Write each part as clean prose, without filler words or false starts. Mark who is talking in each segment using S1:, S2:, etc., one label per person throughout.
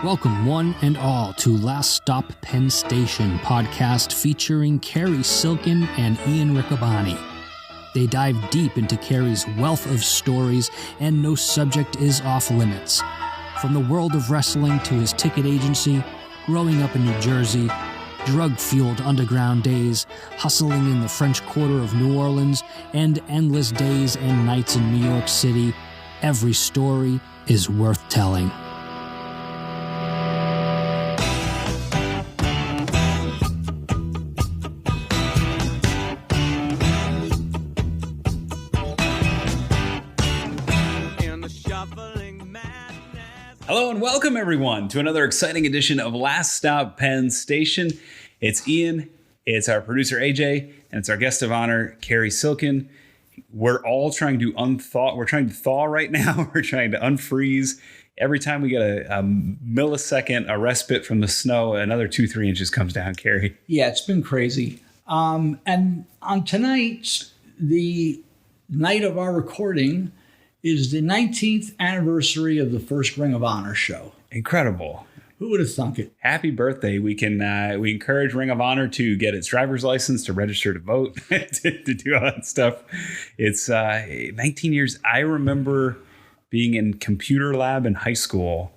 S1: Welcome one and all to Last Stop Penn Station podcast featuring Cary Silkin and Ian Riccaboni. They dive deep into Cary's wealth of stories, and no subject is off limits. From the world of wrestling to his ticket agency, growing up in New Jersey, drug-fueled underground days, hustling in the French Quarter of New Orleans, and endless days and nights in New York City, every story is worth telling.
S2: Hello and welcome everyone to another exciting edition of Last Stop Penn Station. It's Ian, it's our producer AJ, and it's our guest of honor, Cary Silkin. We're all trying to thaw right now. We're trying to unfreeze. Every time we get a millisecond, a respite from the snow, another 2-3 inches comes down, Cary.
S3: Yeah, it's been crazy. And on tonight, the night of our recording, is the 19th anniversary of the first Ring of Honor show.
S2: Incredible.
S3: Who would have thunk it?
S2: Happy birthday. We encourage Ring of Honor to get its driver's license, to register to vote, to do all that stuff. It's 19 years. I remember being in computer lab in high school,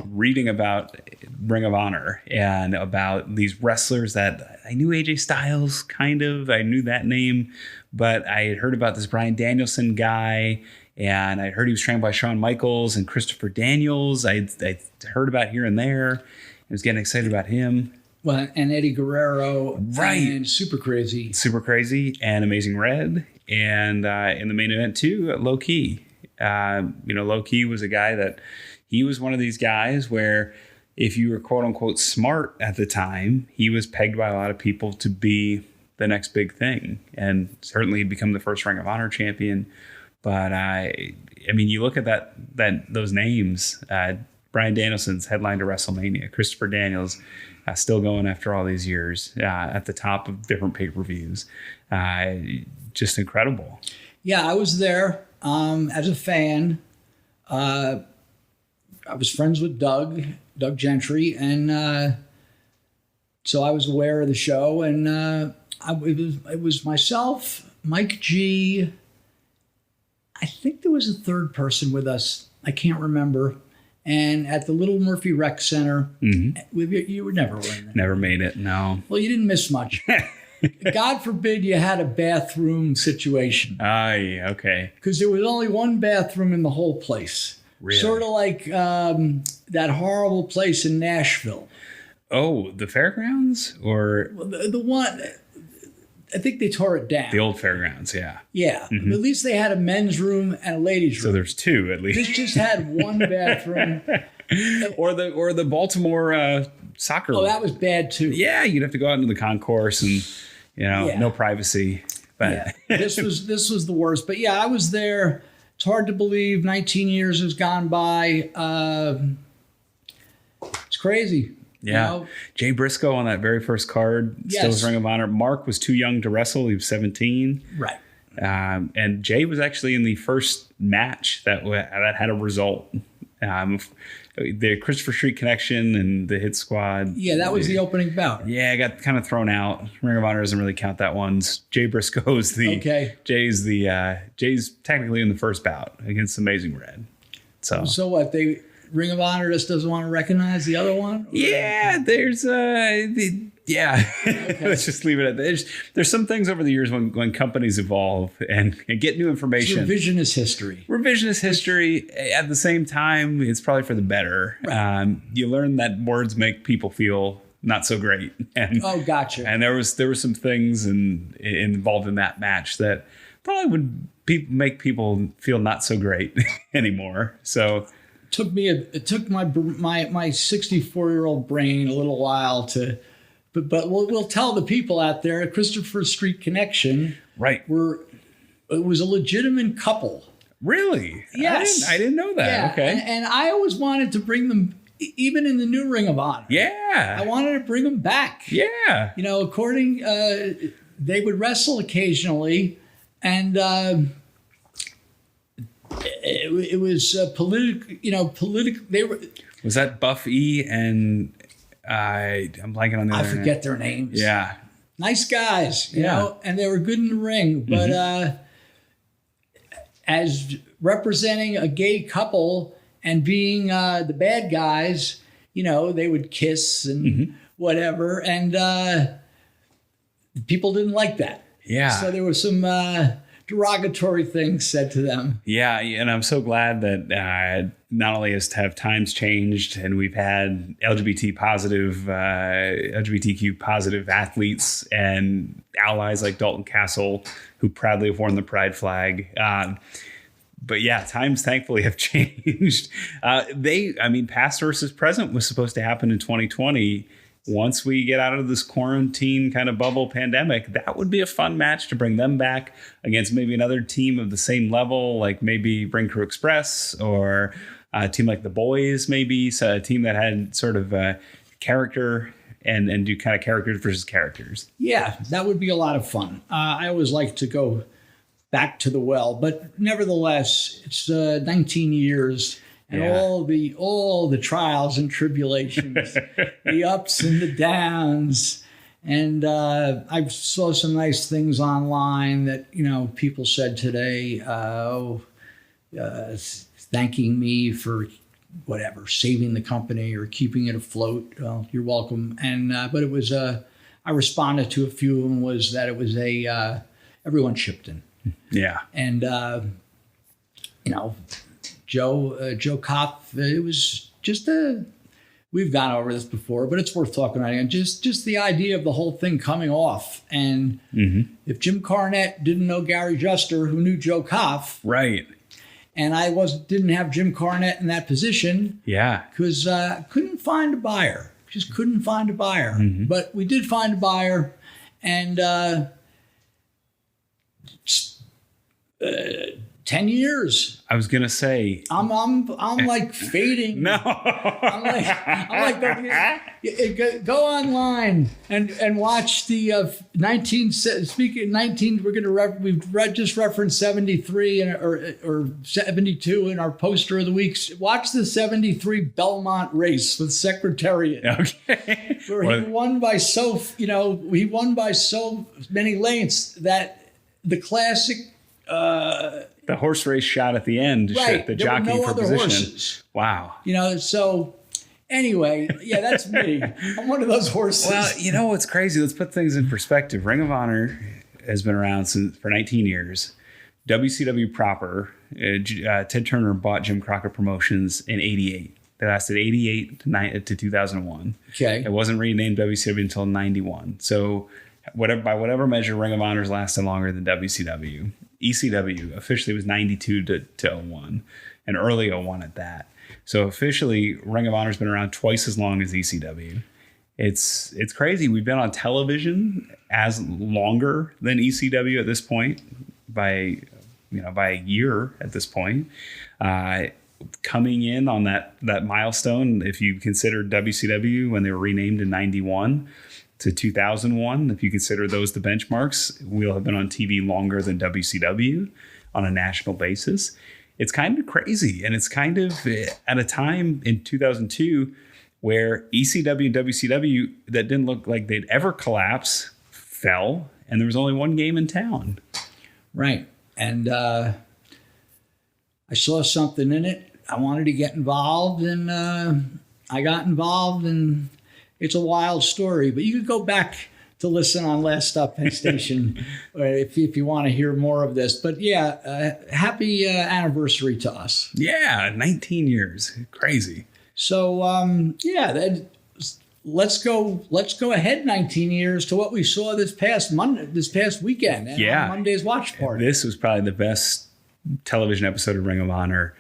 S2: reading about Ring of Honor and about these wrestlers that I knew. AJ Styles, kind of. I knew that name, but I had heard about this Bryan Danielson guy. And I heard he was trained by Shawn Michaels and Christopher Daniels. I heard about here and there. I was getting excited about him.
S3: Well, and Eddie Guerrero.
S2: Right.
S3: And Super Crazy.
S2: Super Crazy and Amazing Red. And in the main event, too, Low Ki. Low Ki was a guy that he was one of these guys where if you were, quote unquote, smart at the time, he was pegged by a lot of people to be the next big thing. And certainly he'd become the first Ring of Honor champion. But I mean, you look at those names. Bryan Danielson's headline to WrestleMania. Christopher Daniels still going after all these years at the top of different pay-per-views. Just incredible.
S3: Yeah, I was there as a fan. I was friends with Doug Gentry, and so I was aware of the show. And it was myself, Mike G. I think there was a third person with us. I can't remember. And at the Little Murphy Rec Center, you were never in there.
S2: Never made it, no.
S3: Well, you didn't miss much. God forbid you had a bathroom situation.
S2: Yeah, okay.
S3: Because there was only one bathroom in the whole place.
S2: Really?
S3: Sort of like that horrible place in Nashville.
S2: Oh, the fairgrounds? Or
S3: Well, the one... I think they tore it down.
S2: the old fairgrounds, yeah.
S3: Yeah. Mm-hmm. At least they had a men's room and a ladies' room.
S2: So there's two at least.
S3: This just had one bathroom.
S2: or the Baltimore soccer.
S3: Oh, that was bad too.
S2: Yeah, you'd have to go out into the concourse and no privacy. But
S3: yeah. This was the worst. But yeah, I was there. It's hard to believe 19 years has gone by. It's crazy.
S2: Yeah. Jay Briscoe on that very first card, still was Ring of Honor. Mark was too young to wrestle. He was 17.
S3: Right.
S2: And Jay was actually in the first match that had a result. The Christopher Street Connection and the Hit Squad.
S3: Yeah, that was the opening bout.
S2: Yeah, I got kind of thrown out. Ring of Honor doesn't really count that one. Jay Briscoe's
S3: Okay.
S2: Jay's technically in the first bout against Amazing Red.
S3: So what, Ring of Honor just doesn't want to recognize the other one?
S2: Yeah, there's Okay. Let's just leave it at that. There's some things over the years when companies evolve and get new information.
S3: It's revisionist history.
S2: Revisionist history. At the same time, it's probably for the better. Right. You learn that words make people feel not so great. And,
S3: gotcha.
S2: And there were some things involved in that match that probably would make people feel not so great anymore. So.
S3: It took my 64-year-old brain a little while to, but we'll tell the people out there. Christopher Street Connection,
S2: right?
S3: It was a legitimate couple.
S2: Really?
S3: Yes,
S2: I didn't know that.
S3: Yeah.
S2: Okay,
S3: and I always wanted to bring them, even in the new Ring of Honor.
S2: Yeah,
S3: I wanted to bring them back.
S2: Yeah,
S3: they would wrestle occasionally, and. It was political. They were
S2: Was that Buffy and I'm blanking on the other
S3: I forget their names.
S2: Yeah.
S3: Nice guys, you know, and they were good in the ring. But as representing a gay couple and being the bad guys, you know, they would kiss and whatever. And people didn't like that.
S2: Yeah.
S3: So there was some derogatory things said to them.
S2: Yeah, and I'm so glad that not only have times changed and we've had LGBTQ positive athletes and allies like Dalton Castle who proudly have worn the pride flag. But yeah, times thankfully have changed. Past versus present was supposed to happen in 2020. Once we get out of this quarantine kind of bubble pandemic, that would be a fun match to bring them back against maybe another team of the same level, like maybe Ring Crew Express or a team like the Boys, maybe. So a team that had sort of character and do kind of characters versus characters.
S3: Yeah, that would be a lot of fun. I always like to go back to the well, but nevertheless, it's 19 years. And all the trials and tribulations, the ups and the downs. And I saw some nice things online that, you know, people said today, thanking me for whatever, saving the company or keeping it afloat. Well, you're welcome. And but it was I responded to a few of them was that it was everyone chipped in.
S2: Yeah.
S3: And you know, Joe Kopp, it was just we've gone over this before, but it's worth talking about again. Just the idea of the whole thing coming off. And if Jim Cornette didn't know Gary Juster, who knew Joe Kopp.
S2: Right.
S3: And I didn't have Jim Cornette in that position.
S2: Yeah.
S3: Because couldn't find a buyer. Just couldn't find a buyer. But we did find a buyer. And 10 years.
S2: I was gonna say
S3: I'm like fading.
S2: no.
S3: I'm like go online and watch the 19. Speaking of 19, we've just referenced 73 or 72 in our poster of the week. Watch the 73 Belmont race with Secretariat.
S2: Okay.
S3: Where he won by so many lengths that the classic.
S2: The horse race shot at the end,
S3: right.
S2: The
S3: There
S2: jockey
S3: were no
S2: for
S3: other
S2: position.
S3: Horses.
S2: Wow.
S3: You know, so anyway, yeah, that's me. I'm one of those horses.
S2: Well, you know what's crazy? Let's put things in perspective. Ring of Honor has been around for 19 years. WCW proper, Ted Turner bought Jim Crockett Promotions in 88. They lasted 88 to 2001.
S3: Okay.
S2: It wasn't renamed WCW until 91. So by whatever measure, Ring of Honor's lasted longer than WCW. ECW officially was 92 to 01, and early 01 at that. So officially, Ring of Honor's been around twice as long as ECW. It's crazy. We've been on television as longer than ECW at this point by a year at this point. Coming in on that milestone, if you consider WCW when they were renamed in 91 to 2001, if you consider those the benchmarks, we'll have been on TV longer than WCW on a national basis. It's kind of crazy. And it's kind of at a time in 2002 where ECW and WCW that didn't look like they'd ever collapse fell, and there was only one game in town.
S3: Right. And I saw something in it. I wanted to get involved, and I got involved, and it's a wild story, but you could go back to listen on Last Stop Penn Station if you want to hear more of this. But yeah, happy anniversary to us.
S2: Yeah, 19 years. Crazy.
S3: So let's go ahead 19 years to what we saw this past weekend. On Monday's Watch Party.
S2: This was probably the best television episode of Ring of Honor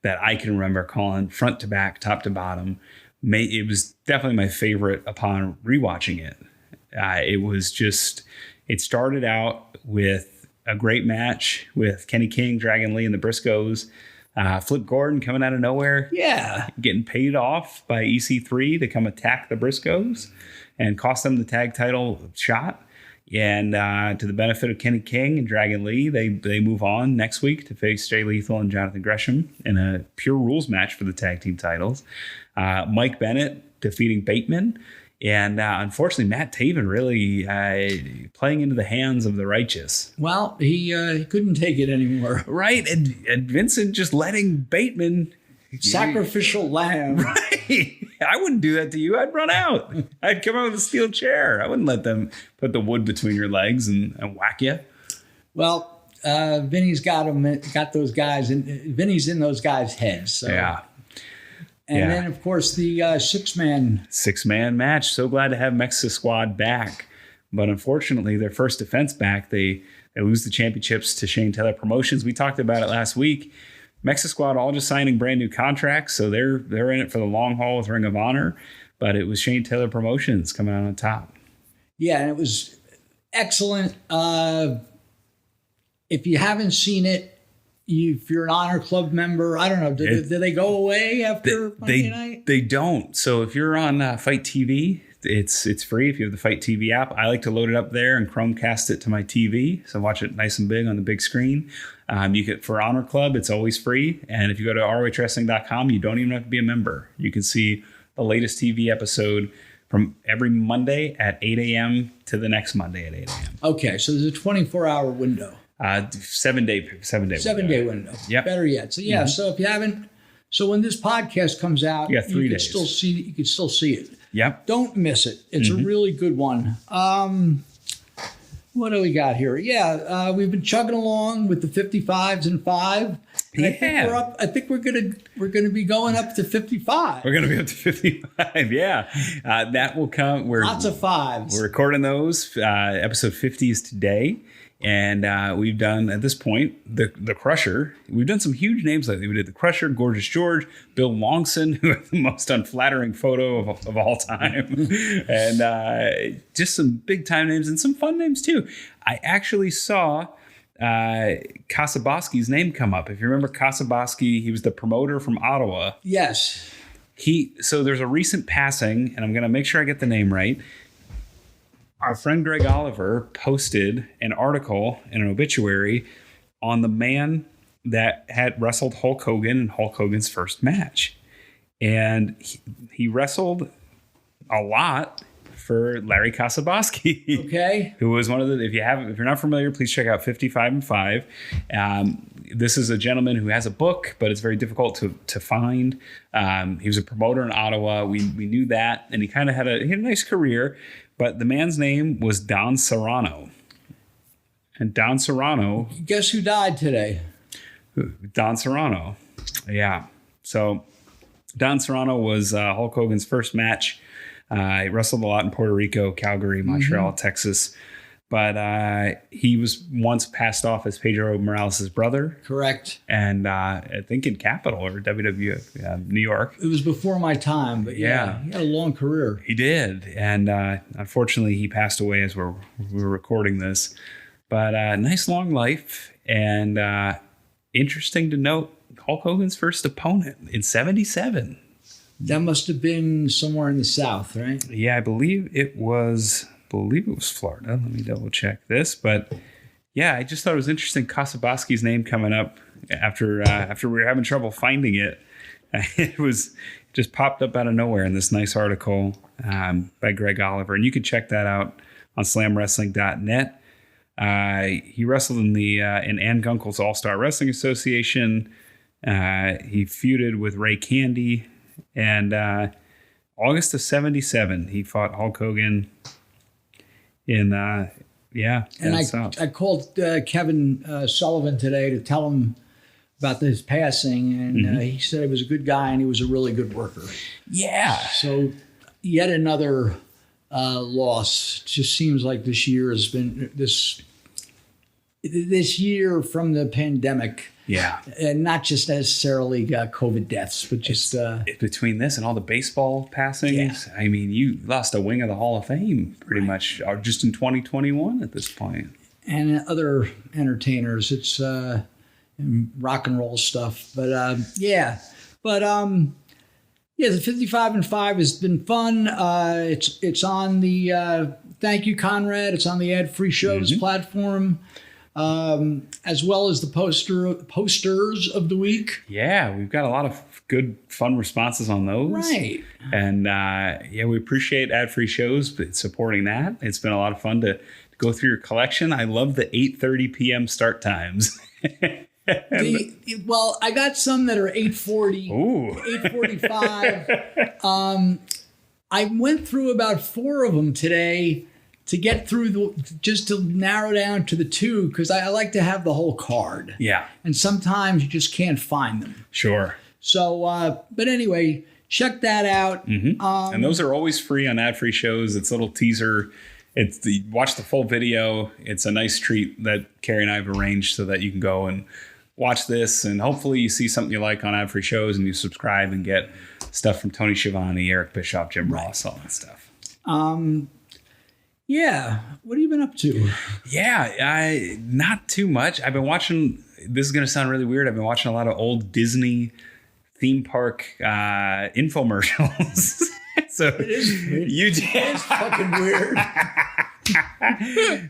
S2: that I can remember calling front to back, top to bottom. It was definitely my favorite upon rewatching it. It started out with a great match with Kenny King, Dragon Lee, and the Briscoes. Flip Gordon coming out of nowhere.
S3: Yeah.
S2: Getting paid off by EC3 to come attack the Briscoes and cost them the tag title shot. And to the benefit of Kenny King and Dragon Lee, they move on next week to face Jay Lethal and Jonathan Gresham in a pure rules match for the tag team titles. Mike Bennett defeating Bateman. And unfortunately, Matt Taven really playing into the hands of the righteous.
S3: Well, he couldn't take it anymore.
S2: Right. And Vincent just letting Bateman...
S3: Sacrificial lamb.
S2: Right. I wouldn't do that to you. I'd run out. I'd come out with a steel chair. I wouldn't let them put the wood between your legs and whack you.
S3: Well, Vinny's got those guys, and Vinny's in those guys' heads. So.
S2: Yeah.
S3: And then, of course, the
S2: six-man match. So glad to have Mexico Squad back. But unfortunately, their first defense back, they lose the championships to Shane Taylor Promotions. We talked about it last week. Mexico Squad all just signing brand new contracts, so they're in it for the long haul with Ring of Honor. But it was Shane Taylor Promotions coming out on top.
S3: Yeah, and it was excellent. If you haven't seen it, if you're an Honor Club member, I don't know, do they go away after Monday night?
S2: They don't. So if you're on Fight TV, it's free if you have the Fight TV app. I like to load it up there and Chromecast it to my TV, so watch it nice and big on the big screen. You can, for Honor Club, it's always free. And if you go to ROHWrestling.com, you don't even have to be a member. You can see the latest TV episode from every Monday at 8 a.m. to the next Monday at 8 a.m.
S3: Okay, so there's a 24-hour window.
S2: 7-day
S3: window. Yep. Better yet. So yeah, So if you haven't, so when this podcast comes out,
S2: you got 3 days.
S3: You can still see it.
S2: Yep.
S3: Don't miss it. It's a really good one. What do we got here? Yeah, we've been chugging along with the 55s and 5. And I think we're gonna be going up to 55.
S2: We're gonna be up to 55. Yeah, that will come.
S3: Lots of 5s.
S2: We're recording those. Episode 50 is today. And we've done, at this point, the Crusher. We've done some huge names lately. We did the Crusher, Gorgeous George, Bill Longson, who had the most unflattering photo of all time. And just some big time names and some fun names, too. I actually saw Kasaboski's name come up. If you remember Kasaboski, he was the promoter from Ottawa.
S3: Yes.
S2: So there's a recent passing, and I'm going to make sure I get the name right. Our friend Greg Oliver posted an article and an obituary on the man that had wrestled Hulk Hogan in Hulk Hogan's first match. And he wrestled a lot for Larry Kasaboski.
S3: Okay.
S2: Who was one of the, if you're not familiar, please check out 55 and 5. This is a gentleman who has a book, but it's very difficult to find. He was a promoter in Ottawa. We knew that. And he kind of had a nice career. But the man's name was Don Serrano. And Don Serrano...
S3: Guess who died today?
S2: Don Serrano. Yeah. So Don Serrano was Hulk Hogan's first match. He wrestled a lot in Puerto Rico, Calgary, Montreal, Texas. But he was once passed off as Pedro Morales' brother.
S3: Correct.
S2: And I think in Capitol or WWF, New York.
S3: It was before my time, but yeah, he had a long career.
S2: He did. And unfortunately, he passed away as we were recording this. But nice long life. And interesting to note, Hulk Hogan's first opponent in 1977.
S3: That must have been somewhere in the South, right?
S2: Yeah, I believe it was Florida. Let me double check this. But yeah, I just thought it was interesting. Kasaboski's name coming up after we were having trouble finding it. It was just popped up out of nowhere in this nice article by Greg Oliver. And you can check that out on slamwrestling.net. He wrestled in Ann Gunkel's All-Star Wrestling Association. He feuded with Ray Candy. And August of 1977, he fought Hulk Hogan in
S3: and I called Kevin Sullivan today to tell him about his passing, and he said he was a good guy and he was a really good worker.
S2: Yeah.
S3: So yet another loss. It just seems like this year has been this year from the pandemic.
S2: Yeah.
S3: And not just necessarily COVID deaths, but just...
S2: between this and all the baseball passings, I mean, you lost a wing of the Hall of Fame pretty much just in 2021 at this point.
S3: And other entertainers. It's rock and roll stuff. But, Yeah, the 55 and 5 has been fun. It's on the thank you, Conrad. It's on the ad-free shows platform, as well as the posters of the week.
S2: Yeah, we've got a lot of good, fun responses on those.
S3: Right.
S2: And we appreciate ad-free shows supporting that. It's been a lot of fun to go through your collection. I love the 8:30 p.m. start times.
S3: Well, I got some that are 8:40, 8:45. I went through about 4 of them today to get through just to narrow down to the 2, because I like to have the whole card.
S2: Yeah.
S3: And sometimes you just can't find them.
S2: Sure.
S3: So, but anyway, check that out.
S2: And those are always free on ad-free shows. It's a little teaser. Watch the full video. It's a nice treat that Cary and I have arranged so that you can go and watch this, and hopefully you see something you like on ad-free shows and you subscribe and get stuff from Tony Schiavone, Eric Bischoff, Jim Ross, all that stuff.
S3: Yeah. What have you been up to?
S2: Yeah, not too much. I've been watching, this is going to sound really weird, I've been watching a lot of old Disney theme park infomercials. So
S3: It is fucking weird.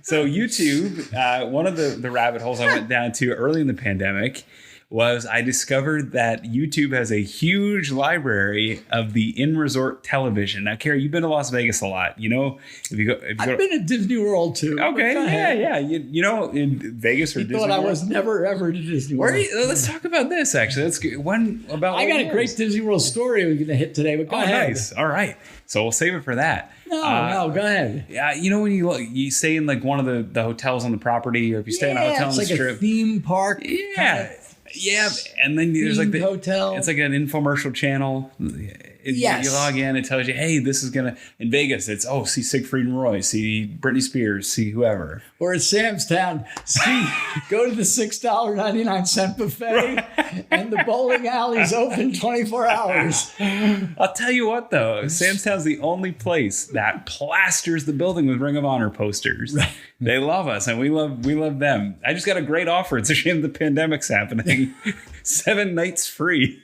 S2: So YouTube, one of the rabbit holes I went down to early in the pandemic was I discovered that YouTube has a huge library of the in-resort television. Now, Cary, you've been to Las Vegas a lot. You know,
S3: I've been at Disney World too.
S2: Okay, yeah. You know, in Vegas or Disney
S3: World. I
S2: World?
S3: was never ever to Disney World.
S2: Let's talk about this. Actually, that's good. I
S3: got a great Disney World story we're going to hit today. But go ahead.
S2: Nice. All right. So we'll save it for that.
S3: No, go ahead.
S2: Yeah, you know when you stay in like one of the hotels on the property, or if you stay in a hotel on the strip,
S3: a theme park.
S2: Yeah. Yeah, and then there's like the
S3: hotel.
S2: It's like an infomercial channel.
S3: Yes.
S2: You log in, it tells you, hey, this is gonna in Vegas. It's see Siegfried and Roy, see Britney Spears, see whoever.
S3: Or at Sam's Town, go to the $6.99 buffet, and the bowling alley's open 24 hours.
S2: I'll tell you what, though, Sam's Town's the only place that plasters the building with Ring of Honor posters. Right. They love us, and we love them. I just got a great offer. It's a shame the pandemic's happening. 7 nights free.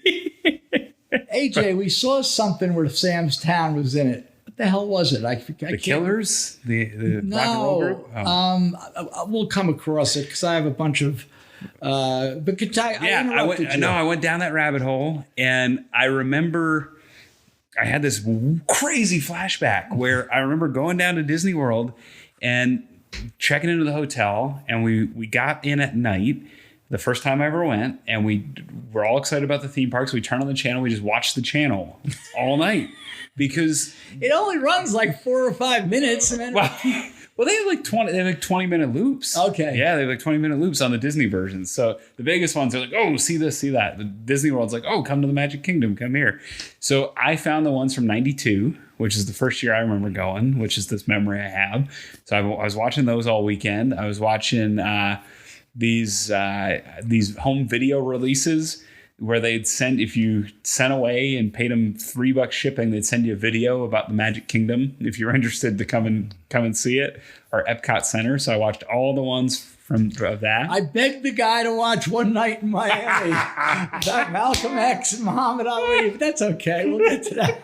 S3: AJ, we saw something where Sam's Town was in it. What the hell was it?
S2: The Killers? The rock and roll group?
S3: Oh. We'll come across it because I have a bunch of. But
S2: I went down that rabbit hole, and I remember I had this crazy flashback where I remember going down to Disney World and checking into the hotel, and we got in at night. The first time I ever went, and we're all excited about the theme parks. We turn on the channel. We just watch the channel all night because
S3: it only runs like 4 or 5 minutes. And then
S2: well, they have like 20. They have like 20-minute loops.
S3: Okay.
S2: Yeah, they have like 20-minute loops on the Disney versions. So the Vegas ones are like, oh, see this, see that. The Disney World's like, oh, come to the Magic Kingdom, come here. So I found the ones from 92, which is the first year I remember going, which is this memory I have. So I was watching those all weekend. I was watching. These home video releases where they'd send, if you sent away and paid them $3 shipping, they'd send you a video about the Magic Kingdom if you're interested to come and see it, or Epcot Center. So I watched all the ones of that.
S3: I begged the guy to watch One Night in Miami about Malcolm X and Muhammad Ali, but that's okay. We'll get to that.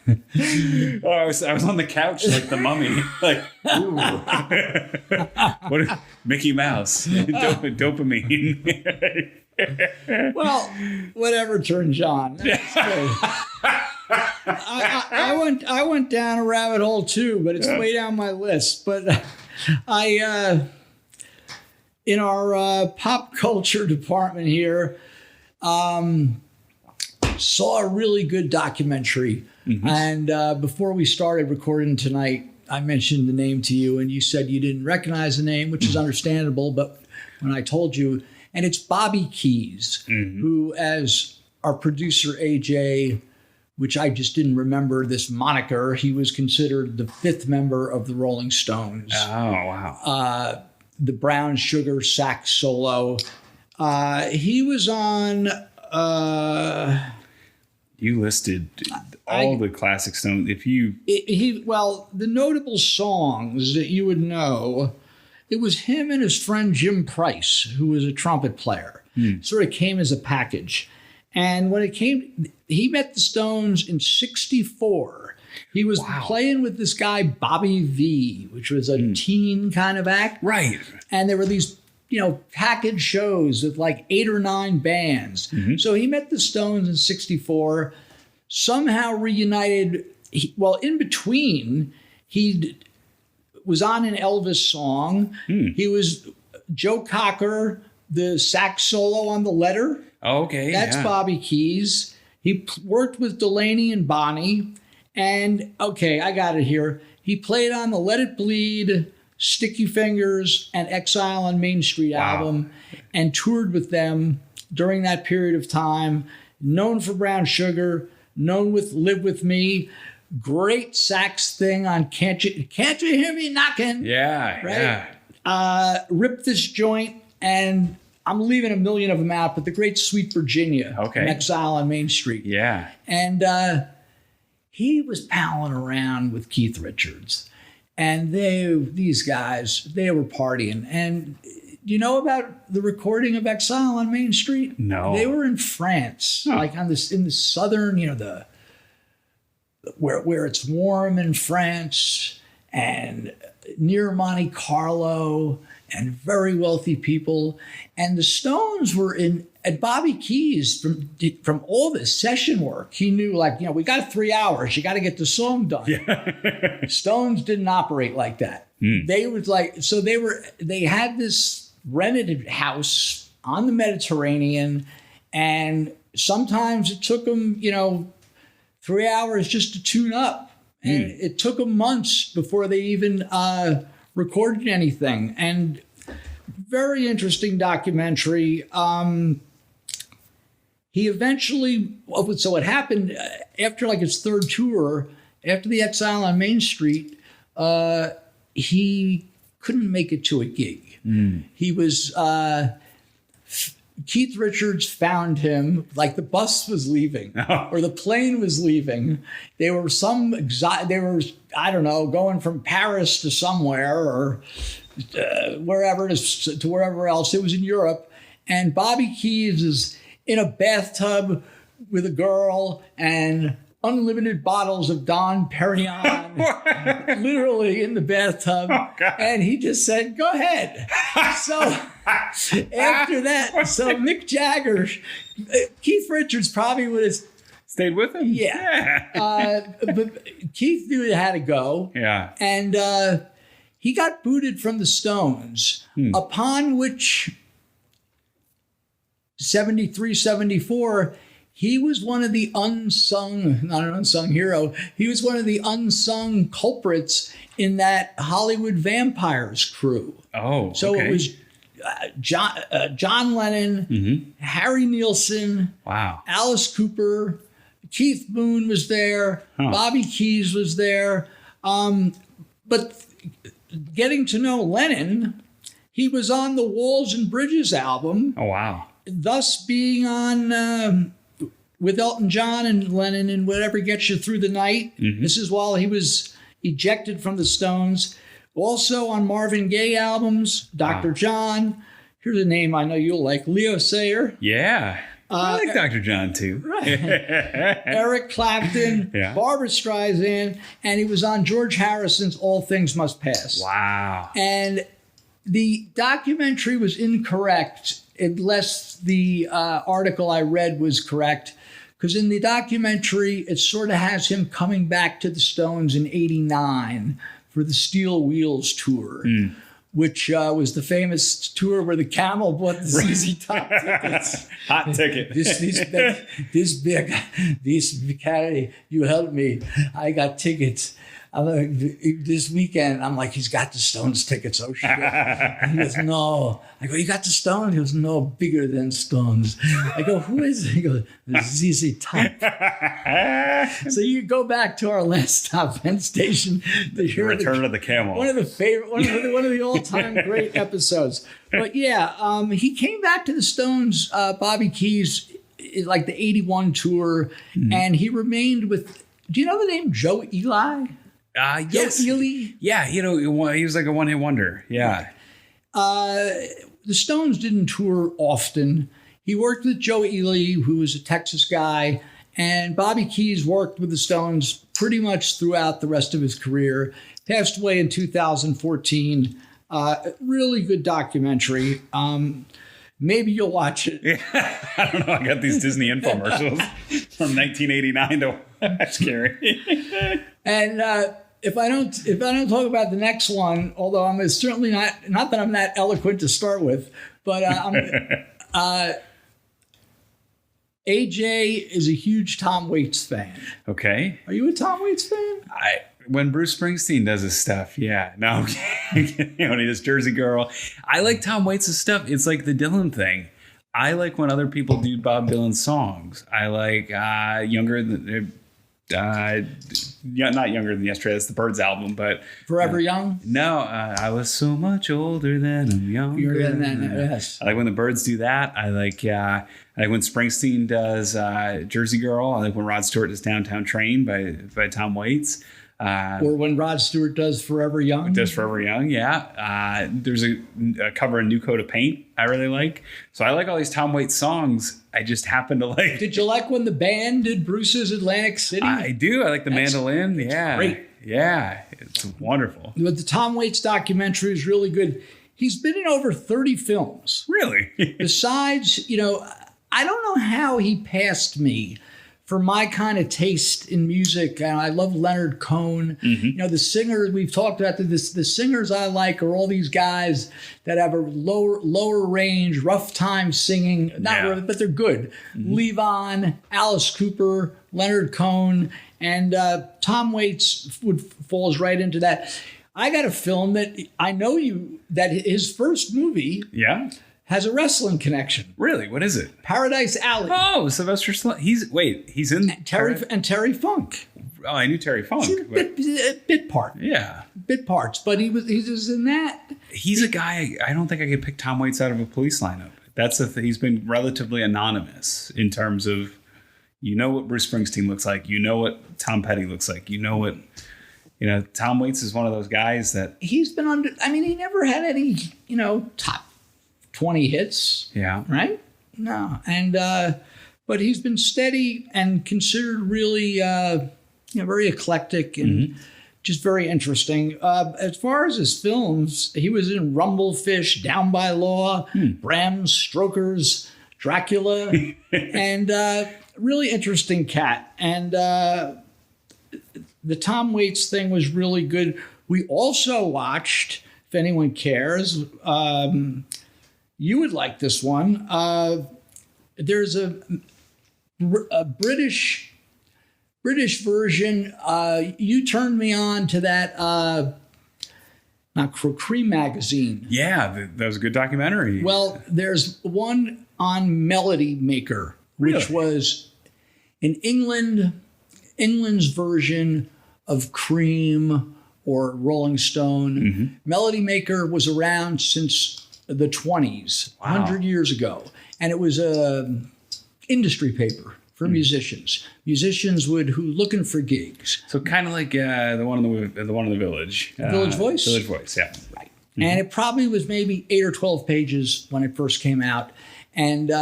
S2: I was on the couch like the mummy, like ooh. What Mickey Mouse, dopamine.
S3: Well, whatever turns you on. That's good. I went down a rabbit hole too, but it's way down my list. But I in our pop culture department here saw a really good documentary. Mm-hmm. And before we started recording tonight, I mentioned the name to you, and you said you didn't recognize the name, which is understandable. But when I told you, and it's Bobby Keys, who, as our producer AJ, which I just didn't remember this moniker, he was considered the 5th member of the Rolling Stones.
S2: Oh, wow.
S3: The Brown Sugar sax solo. He was on...
S2: You listed all the classic Stones.
S3: The notable songs that you would know, it was him and his friend Jim Price, who was a trumpet player. Sort of came as a package. And when it came, he met the Stones in 1964. He was playing with this guy, Bobby V, which was a teen kind of act.
S2: Right.
S3: And there were these, package shows with like 8 or 9 bands. Mm-hmm. So he met the Stones in 1964, somehow reunited. In between, he was on an Elvis song. He was Joe Cocker, the sax solo on The Letter.
S2: Okay.
S3: That's Bobby Keys. He worked with Delaney and Bonnie. And, I got it here. He played on the Let It Bleed, Sticky Fingers, and Exile on Main Street album and toured with them during that period of time. Known for Brown Sugar, known with Live With Me. Great sax thing on Can't You Hear Me Knocking?
S2: Yeah,
S3: right? Yeah. Rip This Joint, and I'm leaving a million of them out, but the great Sweet Virginia from Exile on Main Street.
S2: Yeah.
S3: And he was palling around with Keith Richards. And these guys, they were partying. And do you know about the recording of Exile on Main Street?
S2: No.
S3: They were in France, like in the southern, where it's warm in France and near Monte Carlo and very wealthy people. And the Stones were at Bobby Keys from all this session work. He knew we got 3 hours. You got to get the song done. Yeah. Stones didn't operate like that. They had this rented house on the Mediterranean, and sometimes it took them, 3 hours just to tune up. And it took them months before they even recorded anything. And very interesting documentary. He eventually, so what happened after his third tour, after the Exile on Main Street, he couldn't make it to a gig. He was, Keith Richards found him, the bus was leaving or the plane was leaving. They were I don't know, going from Paris to somewhere or wherever to wherever else. It was in Europe. And Bobby Keys is in a bathtub with a girl and unlimited bottles of Dom Perignon, literally in the bathtub. Oh, and he just said, go ahead. So after that, Mick Jagger, Keith Richards probably would have
S2: stayed with him.
S3: Yeah. But Keith knew it had to go.
S2: Yeah.
S3: And he got booted from the Stones, upon which 73, 74, he was one of the not an unsung hero, he was one of the unsung culprits in that Hollywood Vampires crew.
S2: Oh,
S3: so it was John Lennon, Harry Nilsson, Alice Cooper, Keith Moon was there, Bobby Keys was there. But getting to know Lennon, he was on the Walls and Bridges album.
S2: Oh, wow.
S3: Thus being on with Elton John and Lennon and Whatever Gets You Through the Night. This is while he was ejected from the Stones. Also on Marvin Gaye albums, Dr. John. Here's a name I know you'll like, Leo Sayer.
S2: Yeah. I like Dr. John too.
S3: Right. Eric Clapton, Barbra Streisand, and he was on George Harrison's All Things Must Pass.
S2: Wow.
S3: And the documentary was incorrect unless the article I read was correct. Because in the documentary, it sort of has him coming back to the Stones in '89 for the Steel Wheels tour, which was the famous tour where the Camel bought the ZZ Top tickets.
S2: Hot ticket.
S3: This big carry, you helped me. I got tickets. I'm like, this weekend, I'm like, he's got the Stones tickets. Oh, shit. He goes, no. I go, you got the Stones? He goes, no, bigger than Stones. I go, who is it? He goes, ZZ Top. So you go back to our Last Stop Penn Station.
S2: The Return of the Camel.
S3: One of the all-time great episodes. But yeah, he came back to the Stones, Bobby Keys, like the '81 tour, and he remained with, do you know the name Joe Ely?
S2: Yes.
S3: Joe Ely?
S2: Yeah, he was like a one-hit wonder. Yeah.
S3: The Stones didn't tour often. He worked with Joe Ely, who was a Texas guy, and Bobby Keys worked with the Stones pretty much throughout the rest of his career. Passed away in 2014. Really good documentary. Maybe you'll watch it.
S2: Yeah. I don't know. I got these Disney infomercials from 1989 to watch, Cary.
S3: And if I don't talk about the next one, although I'm certainly not that I'm that eloquent to start with, but AJ is a huge Tom Waits fan.
S2: Okay.
S3: Are you a Tom Waits fan?
S2: When Bruce Springsteen does his stuff, yeah. No, when he does Jersey Girl. I like Tom Waits' stuff. It's like the Dylan thing. I like when other people do Bob Dylan songs. I like not Younger Than Yesterday. That's the Birds album, but
S3: Forever Young.
S2: No, I was so much older than I'm younger.
S3: Yes.
S2: I like when the Birds do that. I like when Springsteen does Jersey Girl. I like when Rod Stewart does Downtown Train by Tom Waits.
S3: Or when Rod Stewart does Forever Young.
S2: Does Forever Young, yeah. There's a cover of New Coat of Paint I really like. So I like all these Tom Waits songs. I just happen to like.
S3: Did you like when the band did Bruce's Atlantic City?
S2: I do. I like the mandolin. Yeah.
S3: Great.
S2: Yeah. It's wonderful.
S3: But the Tom Waits documentary is really good. He's been in over 30 films.
S2: Really?
S3: Besides, I don't know how he passed me for my kind of taste in music. I love Leonard Cohen.
S2: Mm-hmm.
S3: The singers we've talked about, the singers I like are all these guys that have a lower range, rough time singing, but they're good. Mm-hmm. Levon, Alice Cooper, Leonard Cohen, and Tom Waits falls right into that. I got a film that I know that his first movie has a wrestling connection.
S2: Really? What is it?
S3: Paradise Alley.
S2: Oh, Sylvester Stallone. He's in
S3: Terry Funk.
S2: Oh, I knew Terry Funk.
S3: Bit part.
S2: Yeah.
S3: Bit parts, but he was in that.
S2: He's a guy, I don't think I could pick Tom Waits out of a Police lineup. That's he's been relatively anonymous in terms of, what Bruce Springsteen looks like. What Tom Petty looks like. What, Tom Waits is one of those guys that.
S3: He's been under, he never had any, top 20 hits.
S2: Yeah.
S3: Right? No. And, but he's been steady and considered really, very eclectic and just very interesting. As far as his films, he was in Rumblefish, Down by Law, Bram Stoker's Dracula, and really interesting cat. And the Tom Waits thing was really good. We also watched, if anyone cares, you would like this one. There's a British version. You turned me on to that, not Crocree magazine.
S2: Yeah, that was a good documentary.
S3: Well, there's one on Melody Maker, which was in England's version of Cream or Rolling Stone. Mm-hmm. Melody Maker was around since the 20s, 100 years ago. And it was a industry paper for musicians. Musicians who looking for gigs.
S2: So kind of like the one in the Village.
S3: Village Voice?
S2: Village Voice, yeah.
S3: Right. Mm-hmm. And it probably was maybe 8 or 12 pages when it first came out. And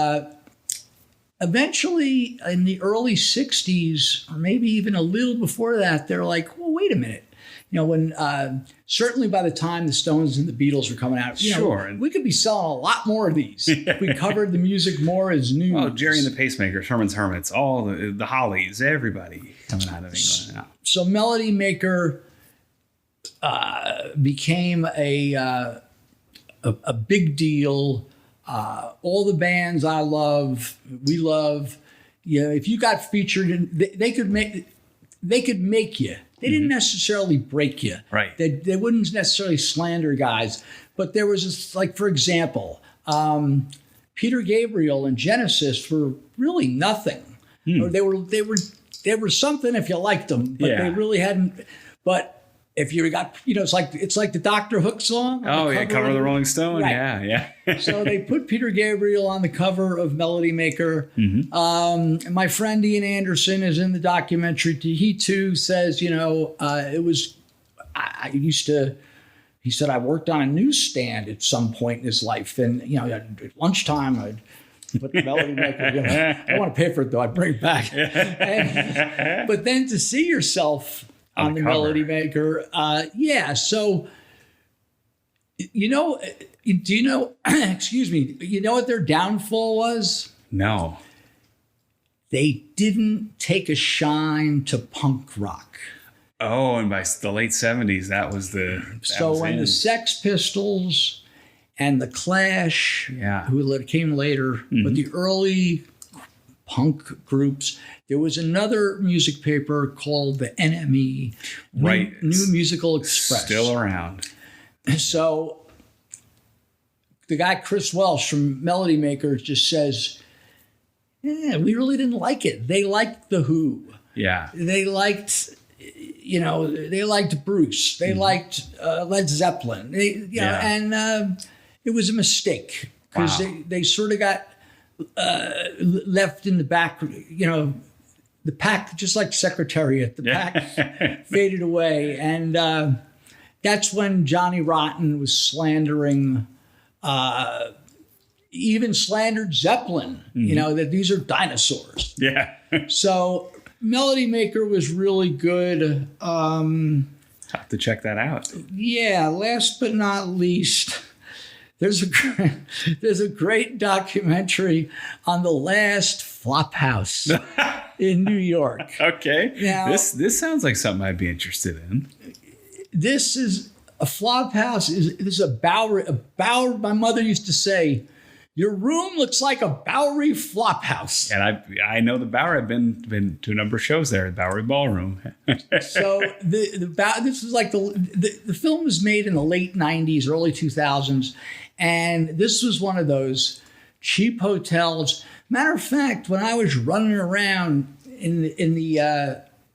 S3: eventually in the early 60s, or maybe even a little before that, they're like, well, wait a minute. When certainly by the time the Stones and the Beatles were coming out, we could be selling a lot more of these if we covered the music more as news.
S2: Oh, Jerry and the Pacemakers, Herman's Hermits, all the Hollies, everybody coming out of England. Yeah.
S3: So Melody Maker became a big deal. All the bands we love. If you got featured, they could make you. They didn't necessarily break you.
S2: Right.
S3: They wouldn't necessarily slander guys. But there was this, like, for example, Peter Gabriel and Genesis were really nothing. Or they were something if you liked them, but they really hadn't. But if you got, it's like the Dr. Hook song.
S2: Cover of the Rolling Stone. Right. Yeah.
S3: So they put Peter Gabriel on the cover of Melody Maker. Mm-hmm. My friend Ian Anderson is in the documentary. He too says, it was, he said, I worked on a newsstand at some point in his life. And, at lunchtime, I'd But the Melody Maker, I don't want to pay for it though. I'd bring it back. But then to see yourself on the Melody Maker, So, do you know, excuse me, you know what their downfall was?
S2: No.
S3: They didn't take a shine to punk rock.
S2: Oh, and by the late 70s, that was when
S3: the Sex Pistols and the Clash, who came later, but the early punk groups, there was another music paper called the NME, New Musical Express.
S2: Still around.
S3: So the guy Chris Welsh from Melody Maker just says, we really didn't like it. They liked The Who.
S2: Yeah.
S3: They liked, they liked Bruce. They liked Led Zeppelin. And it was a mistake because they sort of got left in the back, the pack, just like Secretariat, the pack faded away. And that's when Johnny Rotten was slandering, even slandered Zeppelin, that these are dinosaurs.
S2: Yeah.
S3: So Melody Maker was really good.
S2: Have to check that out.
S3: Yeah. Last but not least, there's a great documentary on the last Flophouse in New York.
S2: Okay.
S3: Now,
S2: this sounds like something I'd be interested in.
S3: This is a Flophouse. This is a Bowery. My mother used to say, your room looks like a Bowery Flophouse.
S2: And I know the Bowery. I've been to a number of shows there at Bowery Ballroom.
S3: So this was like the film was made in the late 90s, early 2000s. And this was one of those cheap hotels. Matter of fact, when I was running around in the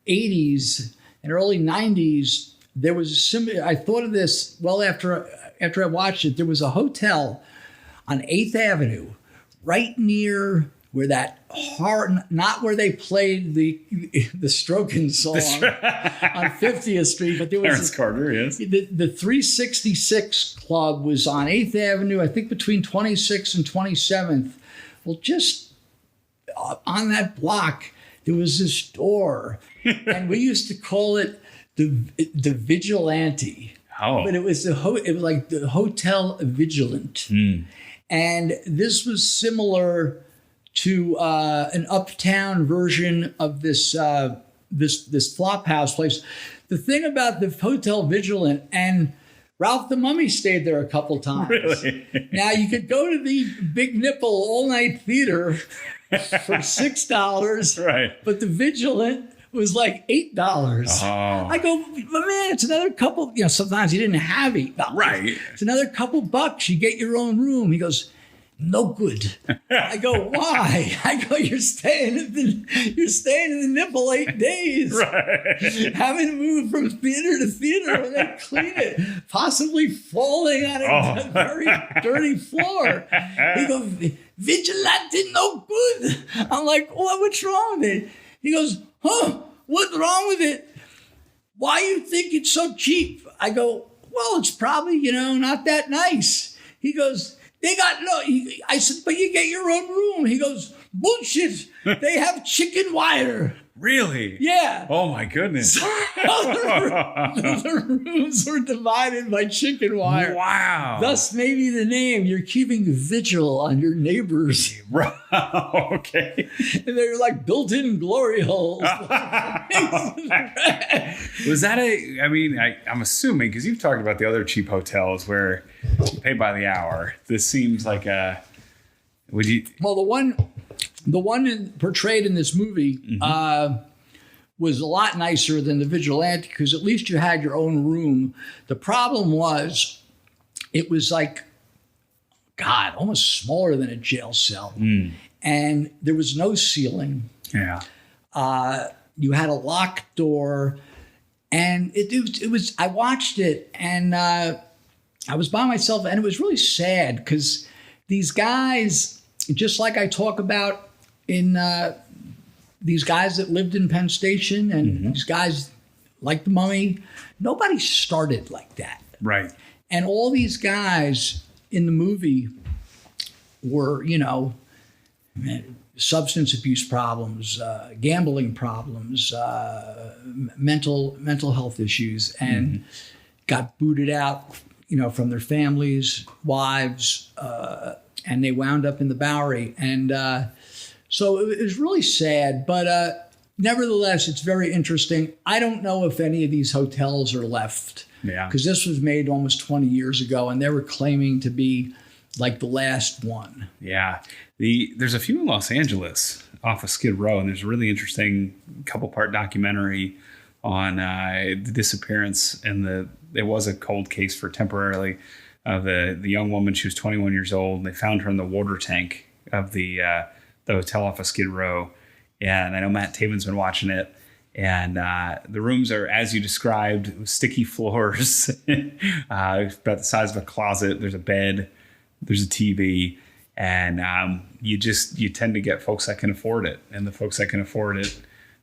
S3: 80s and early 90s, there was a similar. I thought of this well after I watched it. There was a hotel on 8th Avenue, right near where that not where they played the Strokin song on 50th Street, but there was
S2: Clarence Carter, yes.
S3: The 366 Club was on 8th Avenue, I think between 26th and 27th. Well, just on that block, there was this store, and we used to call it the Vigilante.
S2: Oh.
S3: But it was like the Hotel Vigilant. And this was similar to an uptown version of this Flophouse place. The thing about the Hotel Vigilant, and Ralph the Mummy stayed there a couple times.
S2: Really?
S3: Now you could go to the Big Nipple all night theater for $6.
S2: Right.
S3: But the Vigilant was like $8.
S2: Oh.
S3: I go, but man, it's another couple. Sometimes you didn't have $8.
S2: Right.
S3: It's another couple bucks. You get your own room. He goes, no good. I go, why? I go, you're staying in the Nipple 8 days.
S2: Right.
S3: Having to move from theater to theater when they clean it, possibly falling on a very dirty floor. He goes, Vigilante, no good. I'm like, what's wrong with it? He goes, what's wrong with it? Why you think it's so cheap? I go, well, it's probably, not that nice. He goes, I said, but you get your own room. He goes, bullshit. They have chicken wire.
S2: Really?
S3: Yeah.
S2: Oh my goodness.
S3: The rooms were divided by chicken wire.
S2: Wow.
S3: Thus maybe the name. You're keeping vigil on your neighbors.
S2: Okay.
S3: And they're like built-in glory holes.
S2: Was that I'm assuming, because you've talked about the other cheap hotels where you pay by the hour. This seems like well, the one portrayed in this movie was a lot nicer than the Vigilante because at least you had your own room. The problem was it was like, God, almost smaller than a jail cell. And there was no ceiling. Yeah.
S3: You had a locked door. And it was I watched it and I was by myself and it was really sad because these guys, just like I talk about in these guys that lived in Penn Station and these guys like the Mummy, nobody started like that.
S2: Right. And
S3: all these guys in the movie were, substance abuse problems, gambling problems, mental health issues, and got booted out, from their families, wives, and they wound up in the Bowery. And so it was really sad, but nevertheless, it's very interesting. I don't know if any of these hotels are left.
S2: Yeah.
S3: Because this was made almost 20 years ago, and they were claiming to be like the last one.
S2: Yeah. There's a few in Los Angeles off of Skid Row, and there's a really interesting couple-part documentary on the disappearance, and there was a cold case for temporarily of the young woman. She was 21 years old. They found her in the water tank of the hotel off of Skid Row. And I know Matt Taven's been watching it. And the rooms are, as you described, sticky floors, about the size of a closet. There's a bed, there's a TV, and you tend to get folks that can afford it. And the folks that can afford it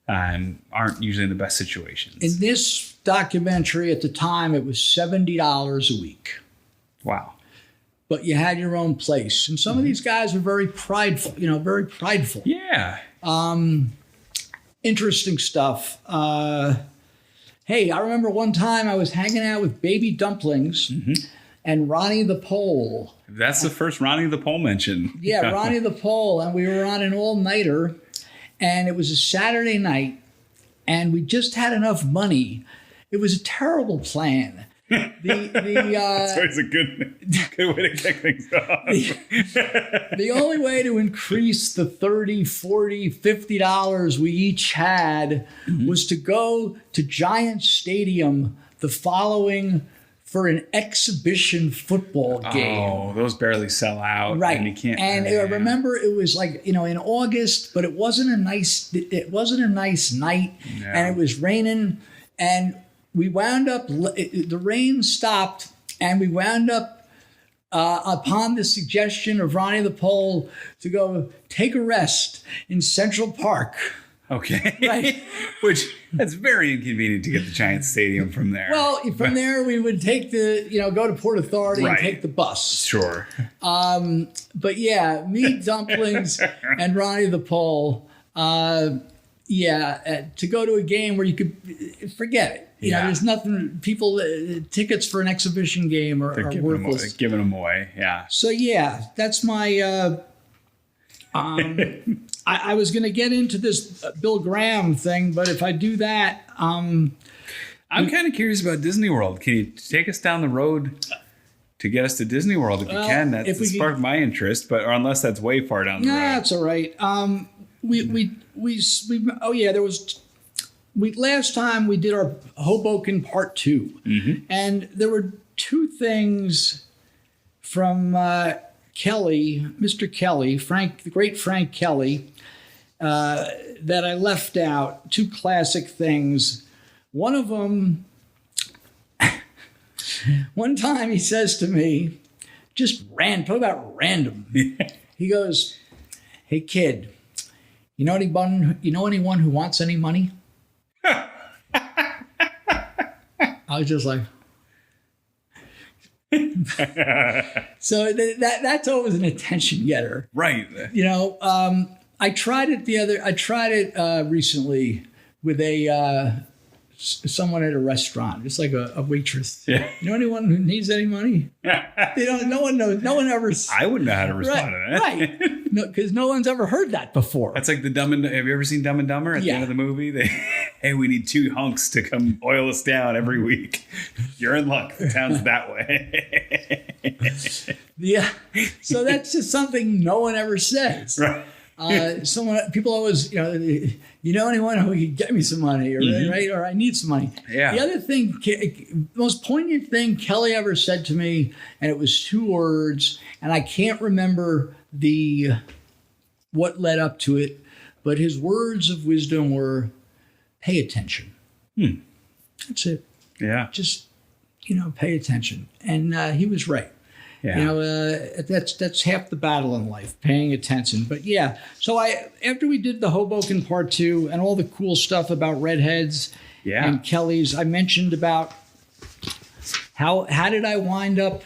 S2: aren't usually in the best situations.
S3: In this documentary at the time, it was $70 a week.
S2: Wow.
S3: But you had your own place. And some of these guys were very prideful, very prideful.
S2: Yeah.
S3: Interesting stuff. Hey, I remember one time I was hanging out with Baby Dumplings and Ronnie the Pole.
S2: That's the first Ronnie the Pole mention.
S3: Yeah, Ronnie the Pole. And we were on an all-nighter, and it was a Saturday night, and we just had enough money. It was a terrible plan. That's
S2: always a good way to kick things off.
S3: The only way to increase the $30, $40, $50 we each had was to go to Giant Stadium the following for an exhibition football game.
S2: Oh, those barely sell out.
S3: Right.
S2: And you can't.
S3: And I remember it was like, in August, but it wasn't a nice night.
S2: No.
S3: And it was raining, and we wound up, the rain stopped, and we wound up upon the suggestion of Ronnie the Pole to go take a rest in Central Park.
S2: Okay.
S3: Right.
S2: Which, that's very inconvenient to get the Giant Stadium from there.
S3: Well, from there we would take go to Port Authority and take the bus.
S2: Sure.
S3: But yeah, me, Dumplings, and Ronnie the Pole, to go to a game where you could forget it. There's nothing, tickets for an exhibition game are worthless.
S2: Giving them away, yeah.
S3: So yeah, that's my, I was going to get into this Bill Graham thing, but if I do that,
S2: I'm kind of curious about Disney World. Can you take us down the road to get us to Disney World if you can? That sparked my interest, or unless that's way far down the road.
S3: That's all right. Last time we did our Hoboken Part 2, and there were two things from Kelly, Mr. Kelly, the great Frank Kelly, that I left out. Two classic things. One of them, one time he says to me, talk about random. He goes, "Hey kid, you know anyone who wants any money?" I was just like, so that's always an attention getter,
S2: right?
S3: I tried it recently with someone at a restaurant. It's like a waitress. Yeah. You know anyone who needs any money? No one knows. No one ever.
S2: I wouldn't know how to respond to that.
S3: Right. No, because no one's ever heard that before.
S2: That's like the Dumb and. Have you ever seen Dumb and Dumber? At the end of the movie, hey, we need two hunks to come oil us down every week. You're in luck. The town's that way.
S3: Yeah. So that's just something no one ever says.
S2: Right.
S3: People always, you know anyone who can get me some money, or right, or I need some money.
S2: Yeah.
S3: The other thing, most poignant thing Kelly ever said to me, and it was two words, and I can't remember what led up to it, but his words of wisdom were, "Pay attention." That's it.
S2: Yeah.
S3: Just pay attention, and he was right. Yeah. That's half the battle in life, paying attention. But yeah, so after we did the Hoboken Part 2 and all the cool stuff about redheads and Kellys, I mentioned about how did I wind up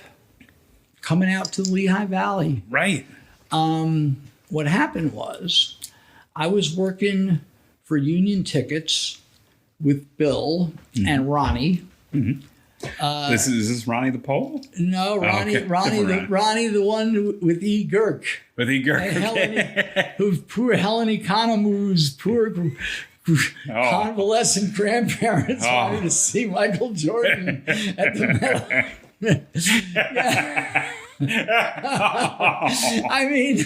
S3: coming out to the Lehigh Valley?
S2: Right.
S3: what happened was I was working for Union Tickets with Bill and Ronnie.
S2: Mm-hmm. Is this Ronnie the Pole?
S3: No, Ronnie,
S2: okay.
S3: Ronnie, the one with E. Girk.
S2: With E. Girk,
S3: poor Helen Economou's poor convalescent grandparents wanted to see Michael Jordan at the I mean,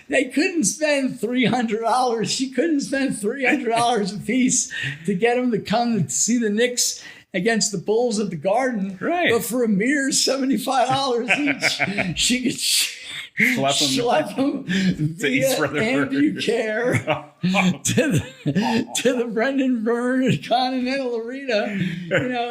S3: they couldn't spend $300. She couldn't spend $300 a piece to get him to come to see the Knicks against the Bulls at the Garden.
S2: Right.
S3: But for a mere $75 each, she could schlep him via Ambucare to the Brendan Byrne at Continental Arena.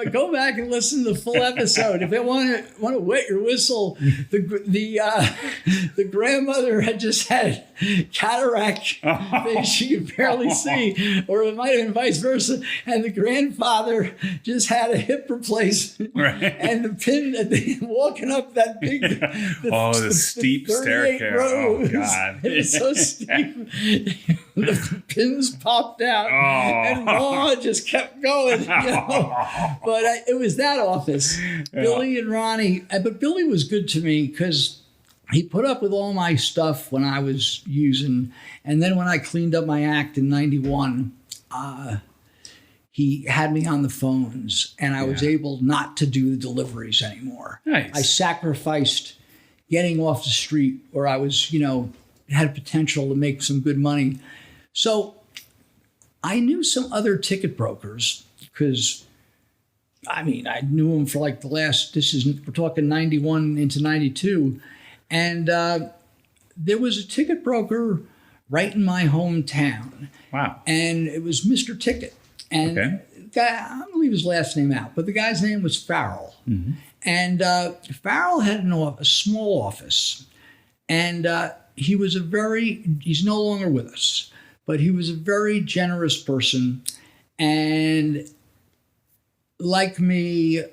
S3: Go back and listen to the full episode. If they want to wet your whistle, the grandmother had just had cataract things she could barely see, or it might have been vice versa, and the grandfather just had a hip replacement,
S2: right.
S3: and the pin walking up that big
S2: the steep staircase.
S3: Rows.
S2: Oh God.
S3: It was so steep. The pins popped out and Law just kept going, But it was that office. Yeah. Billy and Ronnie. But Billy was good to me because he put up with all my stuff when I was using. And then when I cleaned up my act in 91, he had me on the phones and I was able not to do the deliveries anymore.
S2: Nice.
S3: I sacrificed getting off the street where I was, had potential to make some good money. So I knew some other ticket brokers because, I knew them for like we're talking 91 into 92. And there was a ticket broker right in my hometown.
S2: Wow.
S3: And it was Mr. Ticket. And the guy, I'm going to leave his last name out, but the guy's name was Farrell. Mm-hmm. And Farrell had a small office, and he's no longer with us, but he was a very generous person. And like me,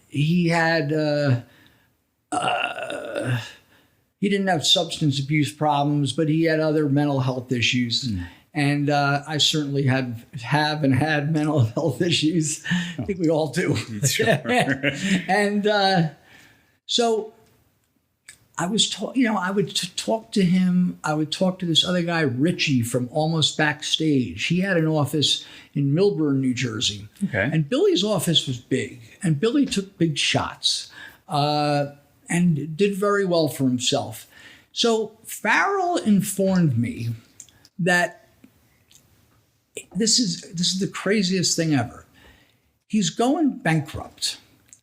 S3: he had, he didn't have substance abuse problems, but he had other mental health issues. Mm. And I certainly have and had mental health issues. I think we all do.
S2: Sure.
S3: And so I was, I would talk to him. I would talk to this other guy, Richie, from Almost Backstage. He had an office in Millburn, New Jersey.
S2: Okay.
S3: And Billy's office was big. And Billy took big shots and did very well for himself. So Farrell informed me that this is the craziest thing ever. He's going bankrupt.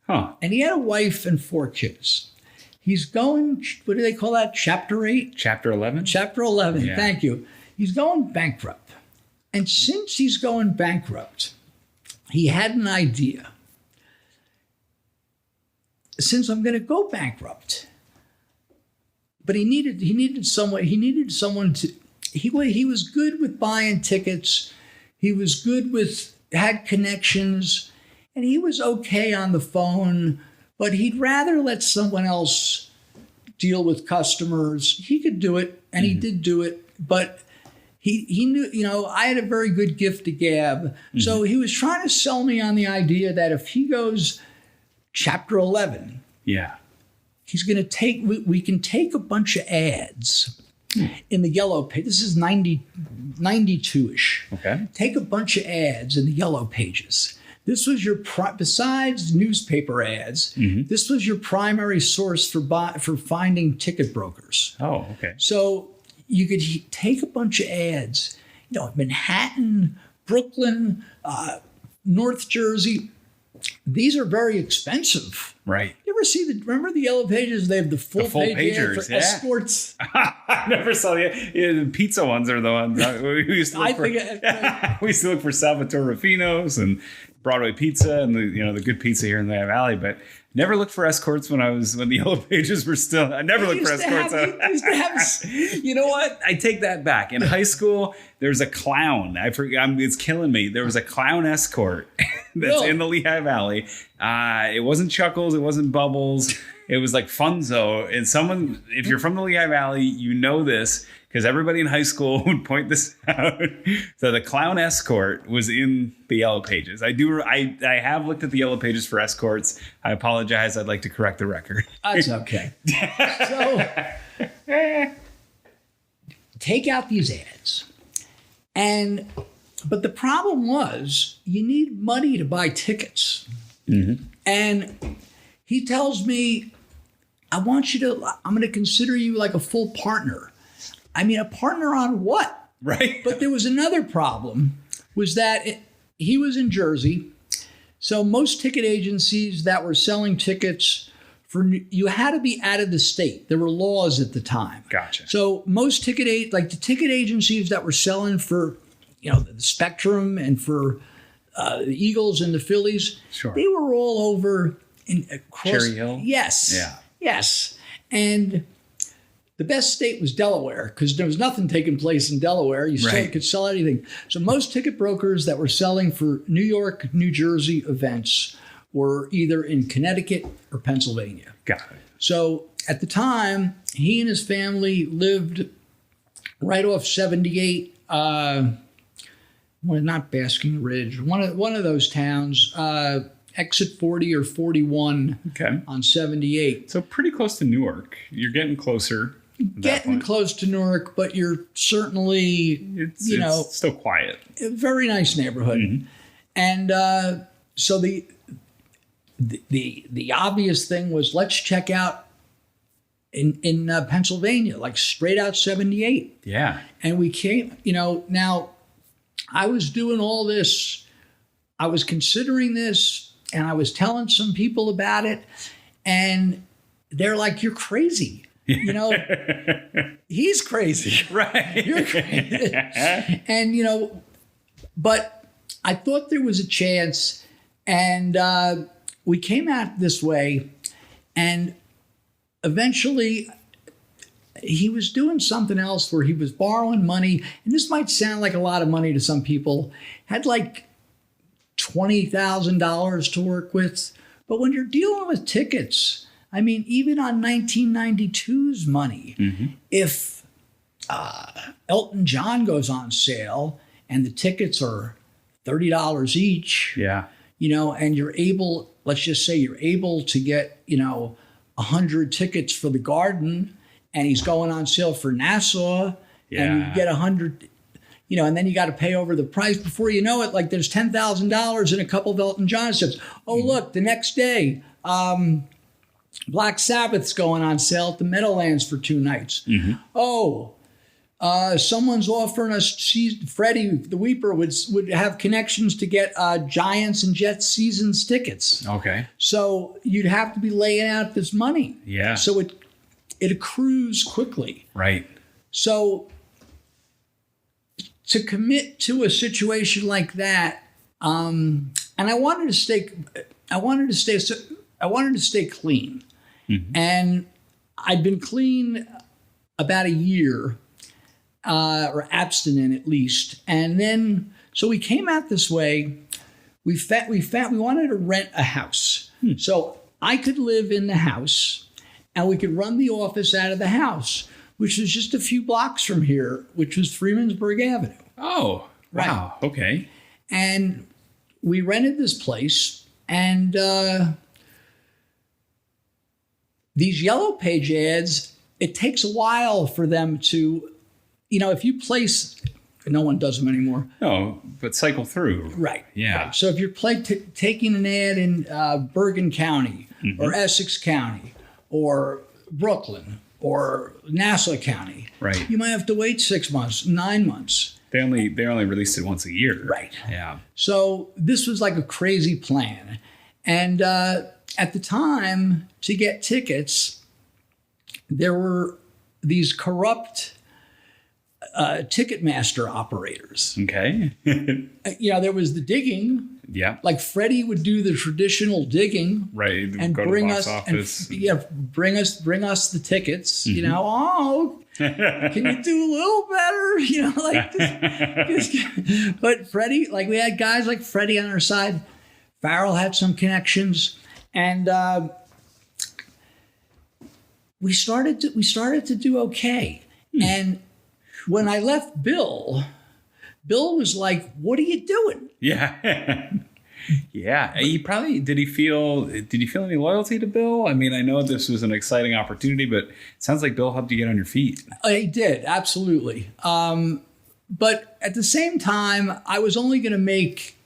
S2: Huh.
S3: And he had a wife and 4 kids. He's going, what do they call that? Chapter 8?
S2: Chapter 11?
S3: Chapter 11, Thank you. He's going bankrupt. And since he's going bankrupt, he had an idea. Since I'm going to go bankrupt, but he needed someone to, he was good with buying tickets. He was good had connections, and he was okay on the phone, but he'd rather let someone else deal with customers. He could do it, and he did do it, but he knew, I had a very good gift to gab. Mm-hmm. So he was trying to sell me on the idea that if he goes Chapter 11, he's going to we can take a bunch of ads in the yellow page. This is 92-ish.
S2: Okay.
S3: Take a bunch of ads in the yellow pages. This was your, besides newspaper ads, this was your primary source for finding ticket brokers.
S2: Oh, okay.
S3: So you could take a bunch of ads, Manhattan, Brooklyn, North Jersey. These are very expensive.
S2: Right.
S3: You ever remember the yellow pages? They have the full page ad for escorts.
S2: I never saw the pizza ones are the ones we used to look for. We used to look for Salvatore Rufino's and Broadway Pizza and the good pizza here in the Valley, but never looked for escorts when the yellow pages were still. I never looked for escorts. You know what? I take that back. In high school, there was a clown. I forget. It's killing me. There was a clown escort that's in the Lehigh Valley. It wasn't Chuckles. It wasn't Bubbles. it was like Funzo. And someone, if you're from the Lehigh Valley, you know this because everybody in high school would point this out. So the clown escort was in the Yellow Pages. I have looked at the Yellow Pages for escorts. I apologize. I'd like to correct the record.
S3: That's okay. So take out these ads. But the problem was you need money to buy tickets. Mm-hmm. And he tells me, I'm going to consider you like a full partner. I mean, a partner on what?
S2: Right.
S3: But there was another problem, was that he was in Jersey. So most ticket agencies that were selling tickets you had to be out of the state. There were laws at the time.
S2: Gotcha.
S3: So most the ticket agencies that were selling for, the Spectrum and for the Eagles and the Phillies,
S2: sure,
S3: they were all over across
S2: Cherry Hill.
S3: Yes.
S2: Yeah.
S3: Yes. And the best state was Delaware because there was nothing taking place in Delaware. You still could sell anything. So most ticket brokers that were selling for New York, New Jersey events were either in Connecticut or Pennsylvania.
S2: Got it.
S3: So at the time, he and his family lived right off 78. Not Basking Ridge. One of those towns. Exit 40 or 41 on 78.
S2: So pretty close to Newark. You're getting closer.
S3: Getting close to Newark, but you're certainly,
S2: it's still quiet.
S3: A very nice neighborhood. Mm-hmm. And so the obvious thing was, let's check out in Pennsylvania, like straight out 78.
S2: Yeah.
S3: And we came, now I was doing all this. I was considering this, and I was telling some people about it, and they're like, you're crazy. He's crazy.
S2: Right.
S3: You're crazy. And, but I thought there was a chance, and we came out this way, and eventually he was doing something else where he was borrowing money, and this might sound like a lot of money to some people, had like $20,000 to work with. But when you're dealing with tickets, I mean, even on 1992's money, mm-hmm. if Elton John goes on sale and the tickets are $30 each, and you're able, let's just say you're able to get, 100 tickets for the Garden, and he's going on sale for Nassau, and you get 100, and then you got to pay over the price. Before you know it, like there's $10,000 in a couple of Elton John tickets. Oh, look, the next day, Black Sabbath's going on sale at the Meadowlands for 2 nights. Mm-hmm. Oh, someone's offering us, Freddie the Weeper would have connections to get Giants and Jets seasons tickets.
S2: Okay.
S3: So you'd have to be laying out this money.
S2: Yeah.
S3: So it accrues quickly.
S2: Right.
S3: So to commit to a situation like that, and I wanted to stay clean. Mm-hmm. And I'd been clean about a year, or abstinent at least. And then, so we came out this way. We wanted to rent a house. So I could live in the house and we could run the office out of the house, which was just a few blocks from here, which was Freemansburg Avenue.
S2: Oh, wow. Right. Okay.
S3: And we rented this place, and these Yellow Page ads, it takes a while for them to, if you place, no one does them anymore.
S2: No, but cycle through.
S3: Right.
S2: Yeah.
S3: Right. So if you're taking an ad in Bergen County, mm-hmm. or Essex County or Brooklyn or Nassau County,
S2: right,
S3: you might have to wait 6 months, 9 months.
S2: They only released it once a year.
S3: Right.
S2: Yeah.
S3: So this was like a crazy plan. And at the time, to get tickets, there were these corrupt Ticketmaster operators.
S2: Okay.
S3: There was the digging.
S2: Yeah.
S3: Like Freddie would do the traditional digging.
S2: Right.
S3: And
S2: go
S3: bring
S2: to the
S3: us
S2: box office.
S3: Bring us the tickets.
S2: Mm-hmm.
S3: Can you do a little better? Like this. But Freddie, like we had guys like Freddie on our side. Farrell had some connections, and we started to do okay. And when I left Bill was like, "What are you doing?"
S2: Yeah. Yeah. Did you feel any loyalty to Bill? I mean, I know this was an exciting opportunity, but it sounds like Bill helped you get on your feet.
S3: He did. Absolutely. But at the same time, I was only going to make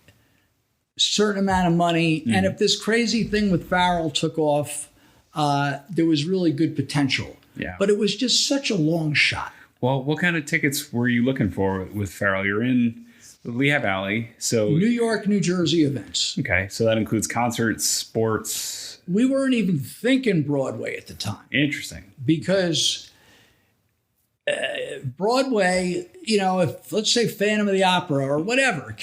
S3: a certain amount of money. And if this crazy thing with Farrell took off, there was really good potential.
S2: Yeah.
S3: But it was just such a long shot.
S2: Well, what kind of tickets were you looking for with Farrell? You're in the Lehigh Valley, so
S3: New York, New Jersey events.
S2: Okay, so that includes concerts, sports.
S3: We weren't even thinking Broadway at the time.
S2: Interesting.
S3: Because Broadway, if let's say Phantom of the Opera or whatever,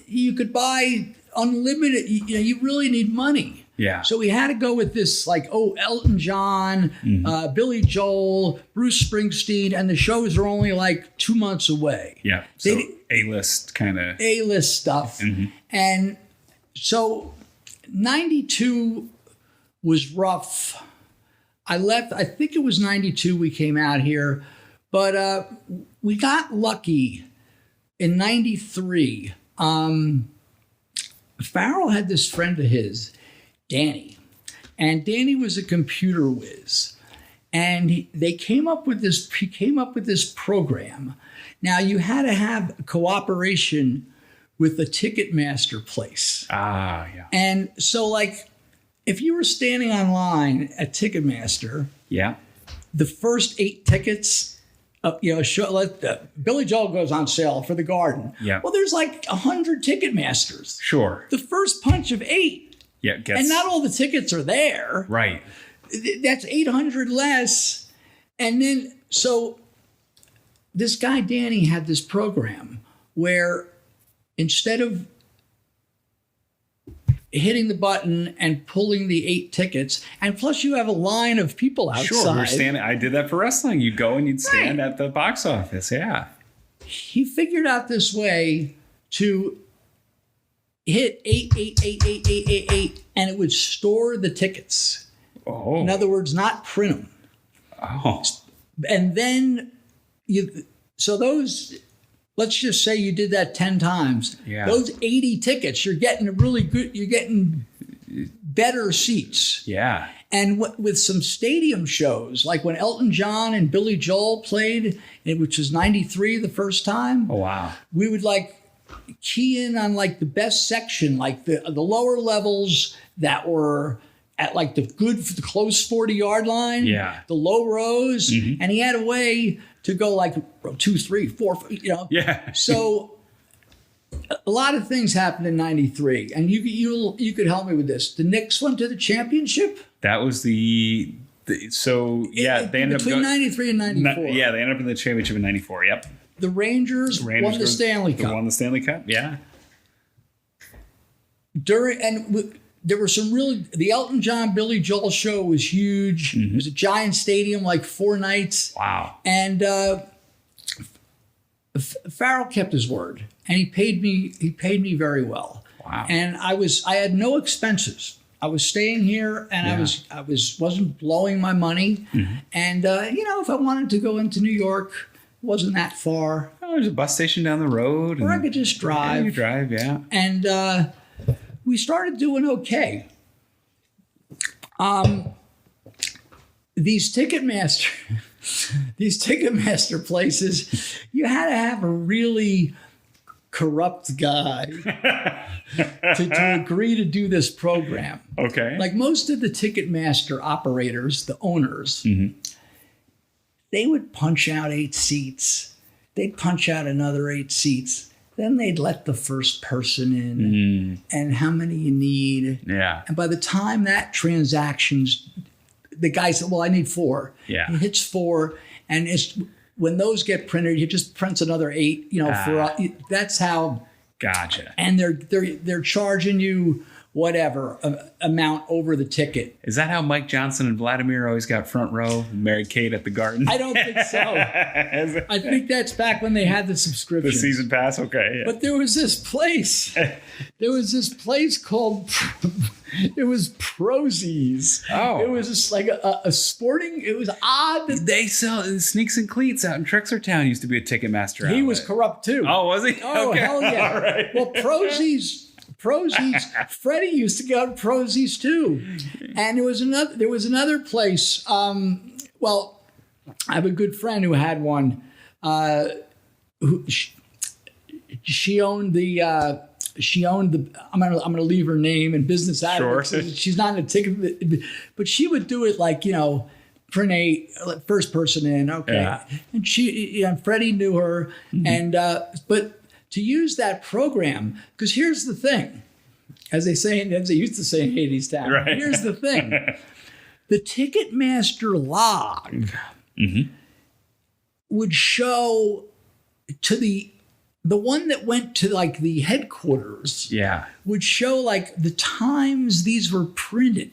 S3: you could buy unlimited. You really need money.
S2: Yeah.
S3: So we had to go with this, Elton John, Billy Joel, Bruce Springsteen, and the shows are only 2 months away.
S2: Yeah. So A-list kind of.
S3: A-list stuff. And so 92 was rough. I left, I think it was 92 we came out here, but we got lucky in 93. Farrell had this friend of his, Danny, and Danny was a computer whiz, and he came up with this program. Now you had to have cooperation with the Ticketmaster place.
S2: Ah, yeah.
S3: And so if you were standing online at Ticketmaster,
S2: yeah,
S3: the first 8 tickets, Billy Joel goes on sale for the Garden.
S2: Yeah.
S3: Well, there's 100 Ticketmasters.
S2: Sure.
S3: The first punch of 8.
S2: Yeah,
S3: and not all the tickets are there.
S2: Right.
S3: That's 800 less. And then, so this guy, Danny, had this program where instead of hitting the button and pulling the 8 tickets, and plus you have a line of people outside.
S2: Sure, we're standing. I did that for wrestling. You'd go and you'd stand at the box office. Yeah.
S3: He figured out this way to hit 8, and it would store the tickets.
S2: Oh.
S3: In other words, not print them.
S2: Oh.
S3: And then let's just say you did that 10 times.
S2: Yeah.
S3: Those 80 tickets, you're getting better seats.
S2: Yeah.
S3: And with some stadium shows, like when Elton John and Billy Joel played, which was 93 the first time.
S2: Oh, wow.
S3: We would key in on the best section, the lower levels that were at the close 40-yard line.
S2: Yeah.
S3: The low rows. And he had a way to go 2, 3, 4,
S2: Yeah.
S3: So a lot of things happened in 93, and you could help me with this. The Knicks went to the championship.
S2: That was they ended up
S3: between 93 and 94.
S2: Yeah, they ended up in the championship in 94. Yep.
S3: The Rangers won the Stanley Cup.
S2: Won the Stanley Cup, yeah.
S3: There were some the Elton John, Billy Joel show was huge. It was a giant stadium, 4 nights.
S2: Wow.
S3: And Farrell kept his word, and he paid me very well.
S2: Wow.
S3: And I had no expenses. I was staying here, and I wasn't blowing my money. And if I wanted to go into New York, it wasn't that far.
S2: Oh, there's a bus station down the road.
S3: Or I could just drive.
S2: Yeah, you drive, yeah.
S3: And we started doing okay. These Ticketmaster places, you had to have a really corrupt guy to agree to do this program.
S2: Okay.
S3: Most of the Ticketmaster operators, the owners, they would punch out 8 seats. They'd punch out another 8 seats. Then they'd let the first person in and how many you need.
S2: Yeah.
S3: And by the time that transaction's, the guy said, well, I need 4.
S2: Yeah.
S3: He hits 4, and when those get printed, he just prints another 8, that's how.
S2: Gotcha.
S3: And they're charging you whatever amount over the ticket.
S2: Is that how Mike Johnson and Vladimir always got front row and married Kate at the Garden?
S3: I don't think so. I think that's back when they had the subscription.
S2: The season pass? Okay. Yeah.
S3: But there was this place. Called It was Prosies.
S2: Oh.
S3: It was just like a sporting, it was odd.
S2: They sell Sneaks and Cleats out in Trexlertown. Used to be a Ticketmaster outlet.
S3: He was corrupt too.
S2: Oh, was he?
S3: Oh,
S2: Okay.
S3: hell yeah.
S2: All right.
S3: Well, Prosies, Freddie used to go to Prosies too. And there was another place. Well, I have a good friend who had one. She owned the. I'm gonna leave her name and business out of it.
S2: Sure.
S3: She's not in a ticket, but she would do it like print a first person in. Okay,
S2: Yeah.
S3: And Freddie knew her, and but to use that program, because here's the thing, as they used to say in Hadestown.
S2: Right.
S3: Here's the thing, the Ticketmaster log would show to the one that went to like the headquarters would show like the times these were printed.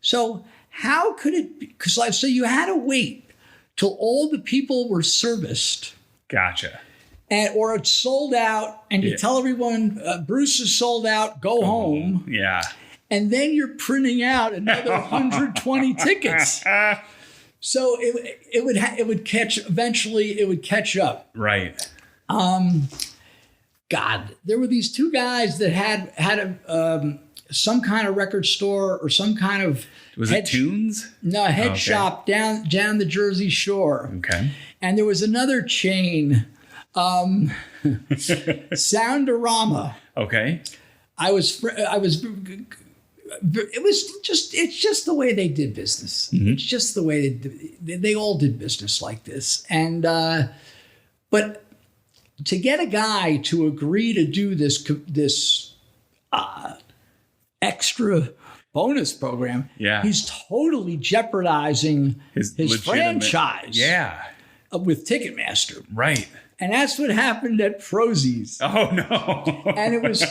S3: So how could it be? Because so you had to wait till all the people were serviced.
S2: Gotcha.
S3: Or it's sold out and you tell everyone, Bruce is sold out, go home.
S2: Yeah.
S3: And then you're printing out another 120 tickets. So it would catch up.
S2: Right.
S3: God, there were these two guys that had some kind of record store or some kind of
S2: it Tunes?
S3: No, head shop down the Jersey Shore.
S2: Okay.
S3: And there was another chain, Soundorama.
S2: Okay.
S3: It's just the way they did business. It's just the way they all did business like this. And but to get a guy to agree to do this extra bonus program, he's totally jeopardizing his franchise.
S2: Yeah.
S3: With Ticketmaster.
S2: Right.
S3: And that's what happened at Prosies.
S2: Oh no!
S3: And it was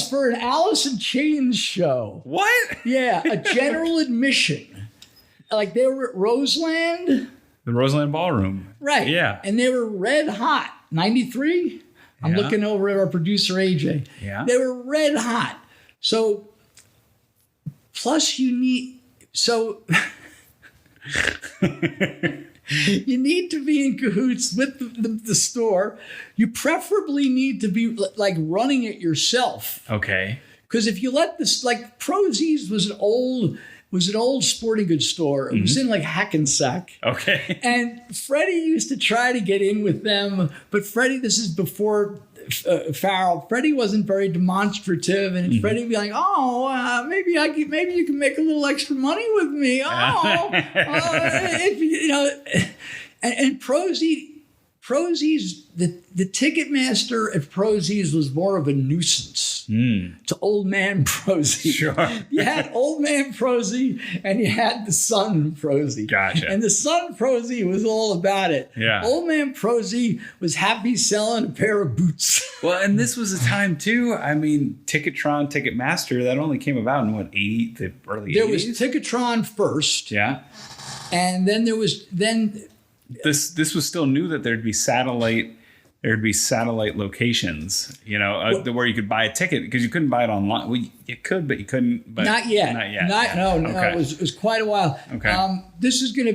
S3: for an Alice in Chains show.
S2: What?
S3: Yeah, a general admission. Like they were at Roseland.
S2: The Roseland Ballroom.
S3: Right.
S2: Yeah.
S3: And they were red hot. 93? I'm looking over at our producer, AJ.
S2: Yeah.
S3: They were red hot. So, plus you need you need to be in cahoots with the store. You preferably need to be like running it yourself.
S2: Okay.
S3: Because if you let this, like Prosies was an old sporting goods store. It was in like Hackensack.
S2: Okay.
S3: And Freddie used to try to get in with them, but Freddie, this is before Farrell. Freddie wasn't very demonstrative, and Freddie would be like, "Oh, maybe you can make a little extra money with me." And Prosies, the Ticketmaster at Prosies was more of a nuisance to old man Prosie.
S2: Sure.
S3: You had old man Prosie and you had the son Prosie.
S2: Gotcha.
S3: And the son Prosie was all about it.
S2: Yeah.
S3: Old man Prosie was happy selling a pair of boots.
S2: Well, and this was a time too. I mean, Ticketron, Ticketmaster, that only came about in what, the early 80s?
S3: There was Ticketron first.
S2: Yeah.
S3: And then there was
S2: This was still new that there'd be satellite locations, where you could buy a ticket because you couldn't buy it online. Well, you could, but you couldn't. But
S3: not yet. No.
S2: Okay.
S3: It was quite a while.
S2: Okay.
S3: This is gonna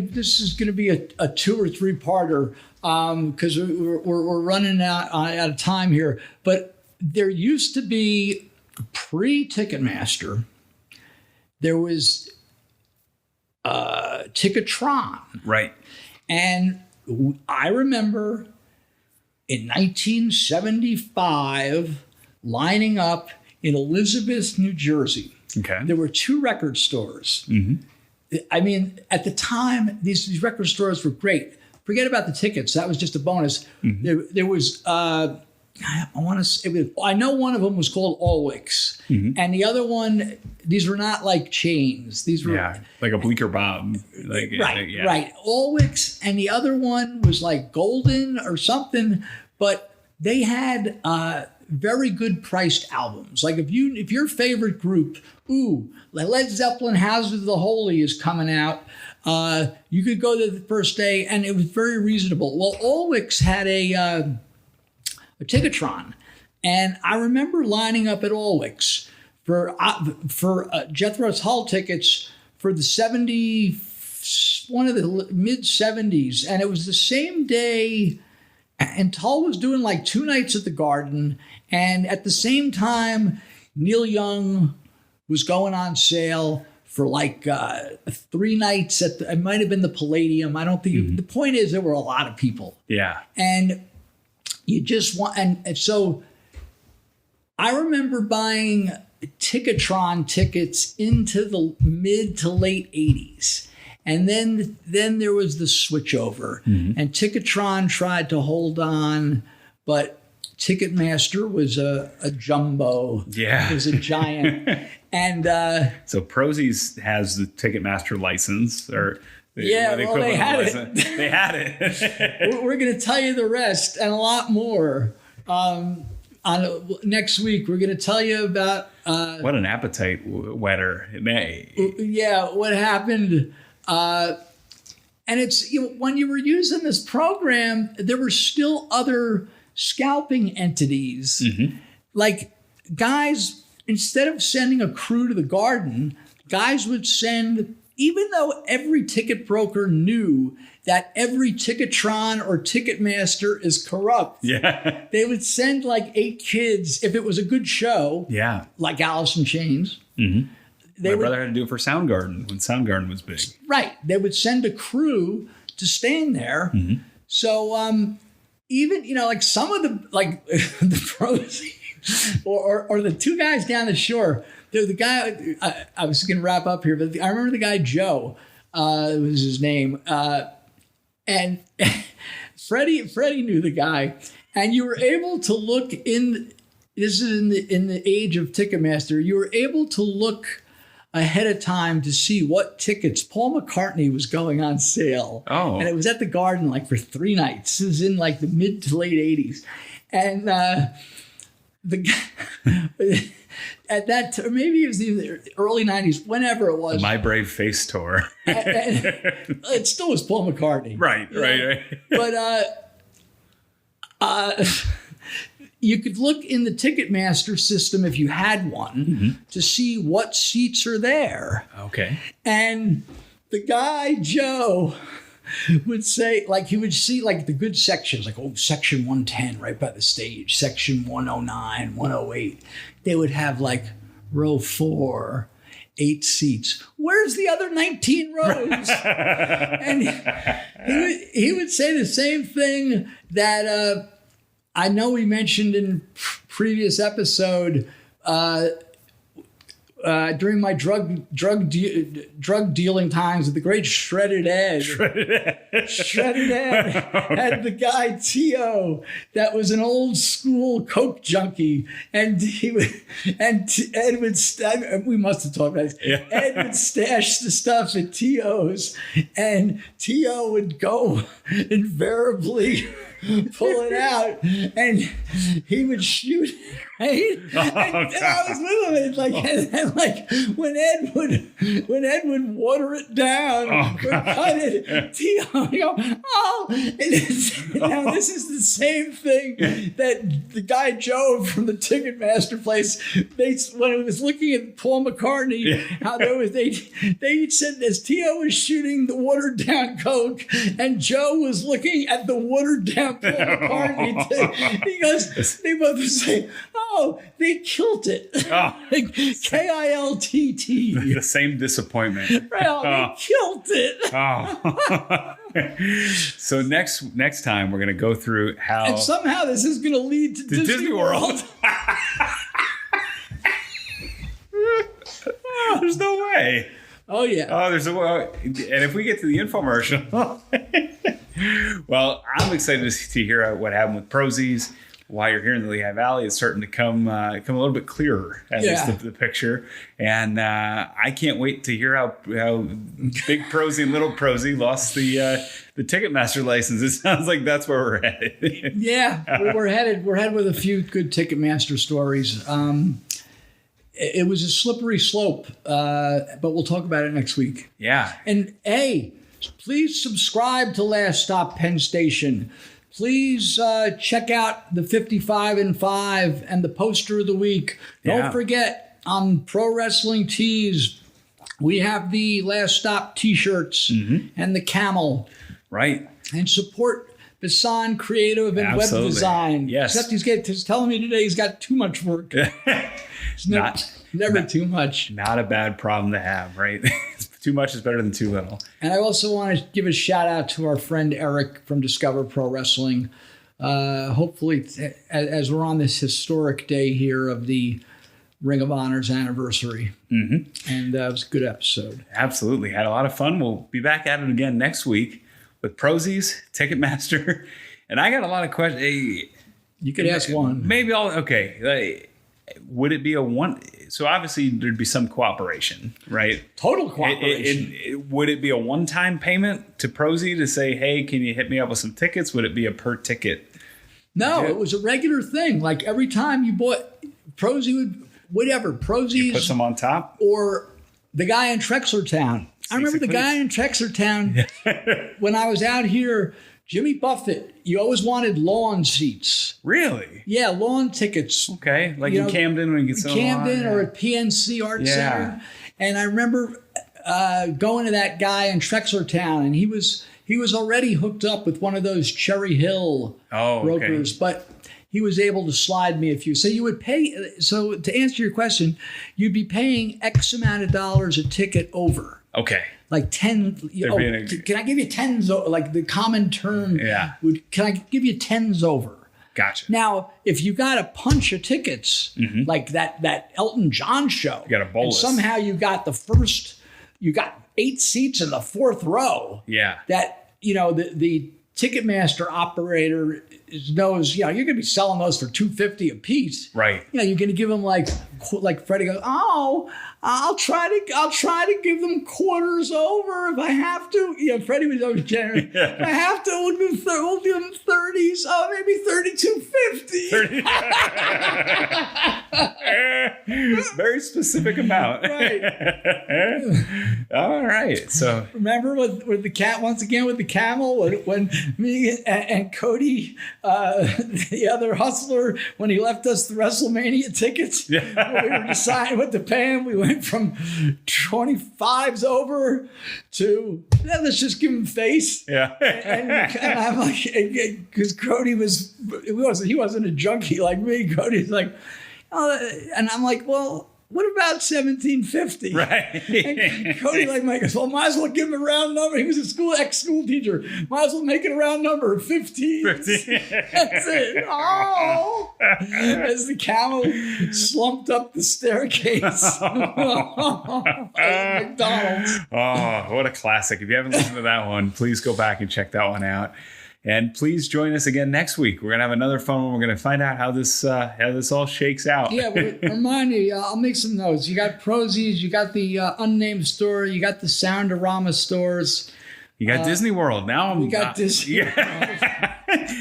S3: be a 2 or 3 parter because we're running out of time here. But there used to be pre-Ticketmaster. There was Ticketron.
S2: Right.
S3: And I remember in 1975 lining up in Elizabeth, New Jersey.
S2: Okay.
S3: There were 2 record stores. I mean, at the time, these record stores were great. Forget about the tickets. That was just a bonus. There was, I know one of them was called Alwick's. And the other one, these were not like chains. These were
S2: like a Bleecker Bob.
S3: Right. Alwick's, and the other one was like Golden or something, but they had very good priced albums. Like if your favorite group, Led Zeppelin Houses of the Holy is coming out, you could go there the first day and it was very reasonable. Well, Alwick's had a Ticketron, and I remember lining up at Alwick's for Jethro's Hull tickets for the one of the mid 70s, and it was the same day. And Tull was doing like 2 nights at the Garden, and at the same time, Neil Young was going on sale for like 3 nights at it might have been the Palladium. I don't think the point is there were a lot of people.
S2: Yeah,
S3: and you just want and so I remember buying Ticketron tickets into the mid to late 80s. And then there was the switchover, and Ticketron tried to hold on, but Ticketmaster was a jumbo.
S2: Yeah,
S3: it was a giant. And
S2: so Prozis has the Ticketmaster license, or
S3: they had it.
S2: They had it.
S3: We're going to tell you the rest and a lot more on next week. We're going to tell you about
S2: what an appetite wetter it may.
S3: Yeah, what happened. And it's when you were using this program, there were still other scalping entities. Like guys, instead of sending a crew to the Garden, guys would send, even though every ticket broker knew that every Ticketron or Ticketmaster is corrupt.
S2: Yeah,
S3: they would send like 8 kids if it was a good show.
S2: Yeah,
S3: like Alice in Chains.
S2: My brother had to do it for Soundgarden when Soundgarden was big.
S3: Right. They would send a crew to stand there. So even, like some of the pros or the 2 guys down the shore, the guy, I was going to wrap up here, but I remember the guy, Joe, was his name. And Freddie knew the guy. And you were able to look this is in the age of Ticketmaster, you were able to look ahead of time to see what tickets Paul McCartney was going on sale.
S2: Oh.
S3: And it was at the Garden like for 3 nights. This is in like the mid to late 80s. And the guy, at that maybe it was the early 90s, whenever it was.
S2: The My Brave Face tour.
S3: And it still was Paul McCartney.
S2: Right.
S3: But you could look in the Ticketmaster system if you had one to see what seats are there.
S2: Okay.
S3: And the guy, Joe, would say, like, he would see, like, the good sections, like, section 110 right by the stage, section 109, 108. They would have, like, row 4, 8 seats. Where's the other 19 rows? And he would say the same thing that I know we mentioned in previous episode during my drug dealing times with the great Shredded Ed. Shredded Ed had the guy T.O. that was an old school coke junkie, and Ed would we must have talked about this. Yeah. Ed would stash the stuff at T.O.'s, and T.O. would go invariably pull it out, and he would shoot it, right? And I was with him, and like when Ed would water it down or cut it, T.O. go, now this is the same thing that the guy Joe from the Ticketmaster place, when he was looking at Paul McCartney, how they each said as T.O. was shooting the watered down coke, and Joe was looking at the watered down Paul McCartney. He goes, they both say, they killed it. KILTT.
S2: The same disappointment.
S3: Well, they killed it.
S2: So next time we're going to go through how...
S3: And somehow this is going to lead to Disney World.
S2: There's no way.
S3: Oh, yeah.
S2: Oh, there's a way. And if we get to the infomercial... Well, I'm excited to hear what happened with Prozis. While you're here in the Lehigh Valley, it's starting to come a little bit clearer, at least the picture. And I can't wait to hear how Big Prozy and Little Prozy lost the Ticketmaster license. It sounds like that's where we're headed.
S3: Yeah, we're headed with a few good Ticketmaster stories. It was a slippery slope, but we'll talk about it next week.
S2: Yeah.
S3: And please subscribe to Last Stop Penn Station. Please check out the 55 and 5 and the poster of the week. Don't forget on Pro Wrestling Tees, we have the Last Stop T-shirts and the camel.
S2: Right.
S3: And support Bassan Creative and
S2: Absolutely.
S3: Web Design.
S2: Yes.
S3: Except he's telling me today he's got too much work. It's never too much.
S2: Not a bad problem to have, right? Too much is better than too little.
S3: And I also want to give a shout out to our friend Eric from Discover Pro Wrestling. Hopefully, as we're on this historic day here of the Ring of Honor's anniversary. And it was a good episode.
S2: Absolutely. Had a lot of fun. We'll be back at it again next week with Prosies, Ticketmaster. And I got a lot of questions. Hey,
S3: you could ask one.
S2: Maybe okay. Would it be a one? So obviously there'd be some cooperation, right?
S3: Total cooperation.
S2: Would it be a one-time payment to Prosy to say, hey, can you hit me up with some tickets? Would it be a per ticket?
S3: No, it was a regular thing. Like every time you bought, Prosy would, whatever, Prosy's.
S2: Put some on top?
S3: Or the guy in Trexlertown. I remember the guy in Trexlertown when I was out here. Jimmy Buffett, you always wanted lawn seats.
S2: Really?
S3: Yeah, lawn tickets.
S2: Okay, like in Camden when you get some
S3: Camden or at PNC Art Center. And I remember going to that guy in Trexlertown, and he was already hooked up with one of those Cherry Hill brokers, but he was able to slide me a few. So you would pay. So to answer your question, you'd be paying X amount of dollars a ticket over.
S2: Okay.
S3: Like 10, can I give you tens? Like the common term can I give you tens over?
S2: Gotcha.
S3: Now, if you got a punch of tickets, like that Elton John show,
S2: you got a bolus.
S3: And somehow you got you got 8 seats in the 4th row.
S2: Yeah. That,
S3: the Ticketmaster operator knows, you're going to be selling those for $250 a piece.
S2: Right.
S3: You're going to give them like Freddie goes, I'll try to give them quarters over if I have to. Freddie was always generous. If I have to, we'll give them 30s. Oh, maybe $32.50.
S2: Very specific amount.
S3: Right.
S2: All right. So
S3: remember with the cat once again with the camel when me and Cody, the other hustler, when he left us the WrestleMania tickets, we were deciding what to pay him. We went from 25s over to let's just give him face.
S2: Yeah.
S3: and I'm like, because Cody he wasn't a junkie like me. Cody's like, and I'm like, well, what about 1750?
S2: Right.
S3: And Cody goes, well, might as well give him a round number. He was a ex-school teacher. Might as well make it a round number, 15. That's it. Oh. As the camel slumped up the staircase. McDonald's.
S2: Oh, what a classic. If you haven't listened to that one, please go back and check that one out. And please join us again next week. We're going to have another fun one. We're going to find out how this all shakes out.
S3: Yeah, but remind me, I'll make some notes. You got Prosies, you got the unnamed store, you got the Soundorama stores.
S2: You got Disney World. Now
S3: we got Disney World.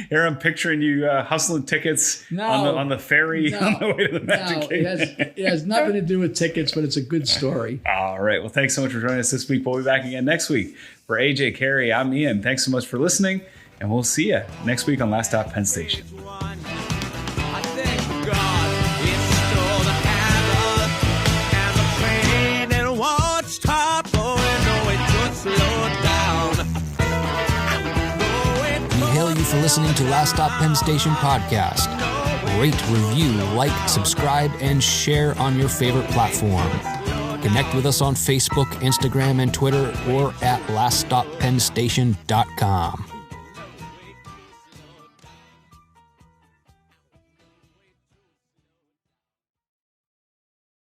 S2: Here I'm picturing you hustling tickets on the ferry on the way to the Magic Kingdom.
S3: It has nothing to do with tickets, but it's a good story.
S2: All right. Well, thanks so much for joining us this week. We'll be back again next week. For AJ, Cary, I'm Ian. Thanks so much for listening. And we'll see you next week on Last Stop Penn Station.
S1: We hail you for listening to Last Stop Penn Station podcast. Rate, review, like, subscribe, and share on your favorite platform. Connect with us on Facebook, Instagram, and Twitter, or at laststoppennstation.com.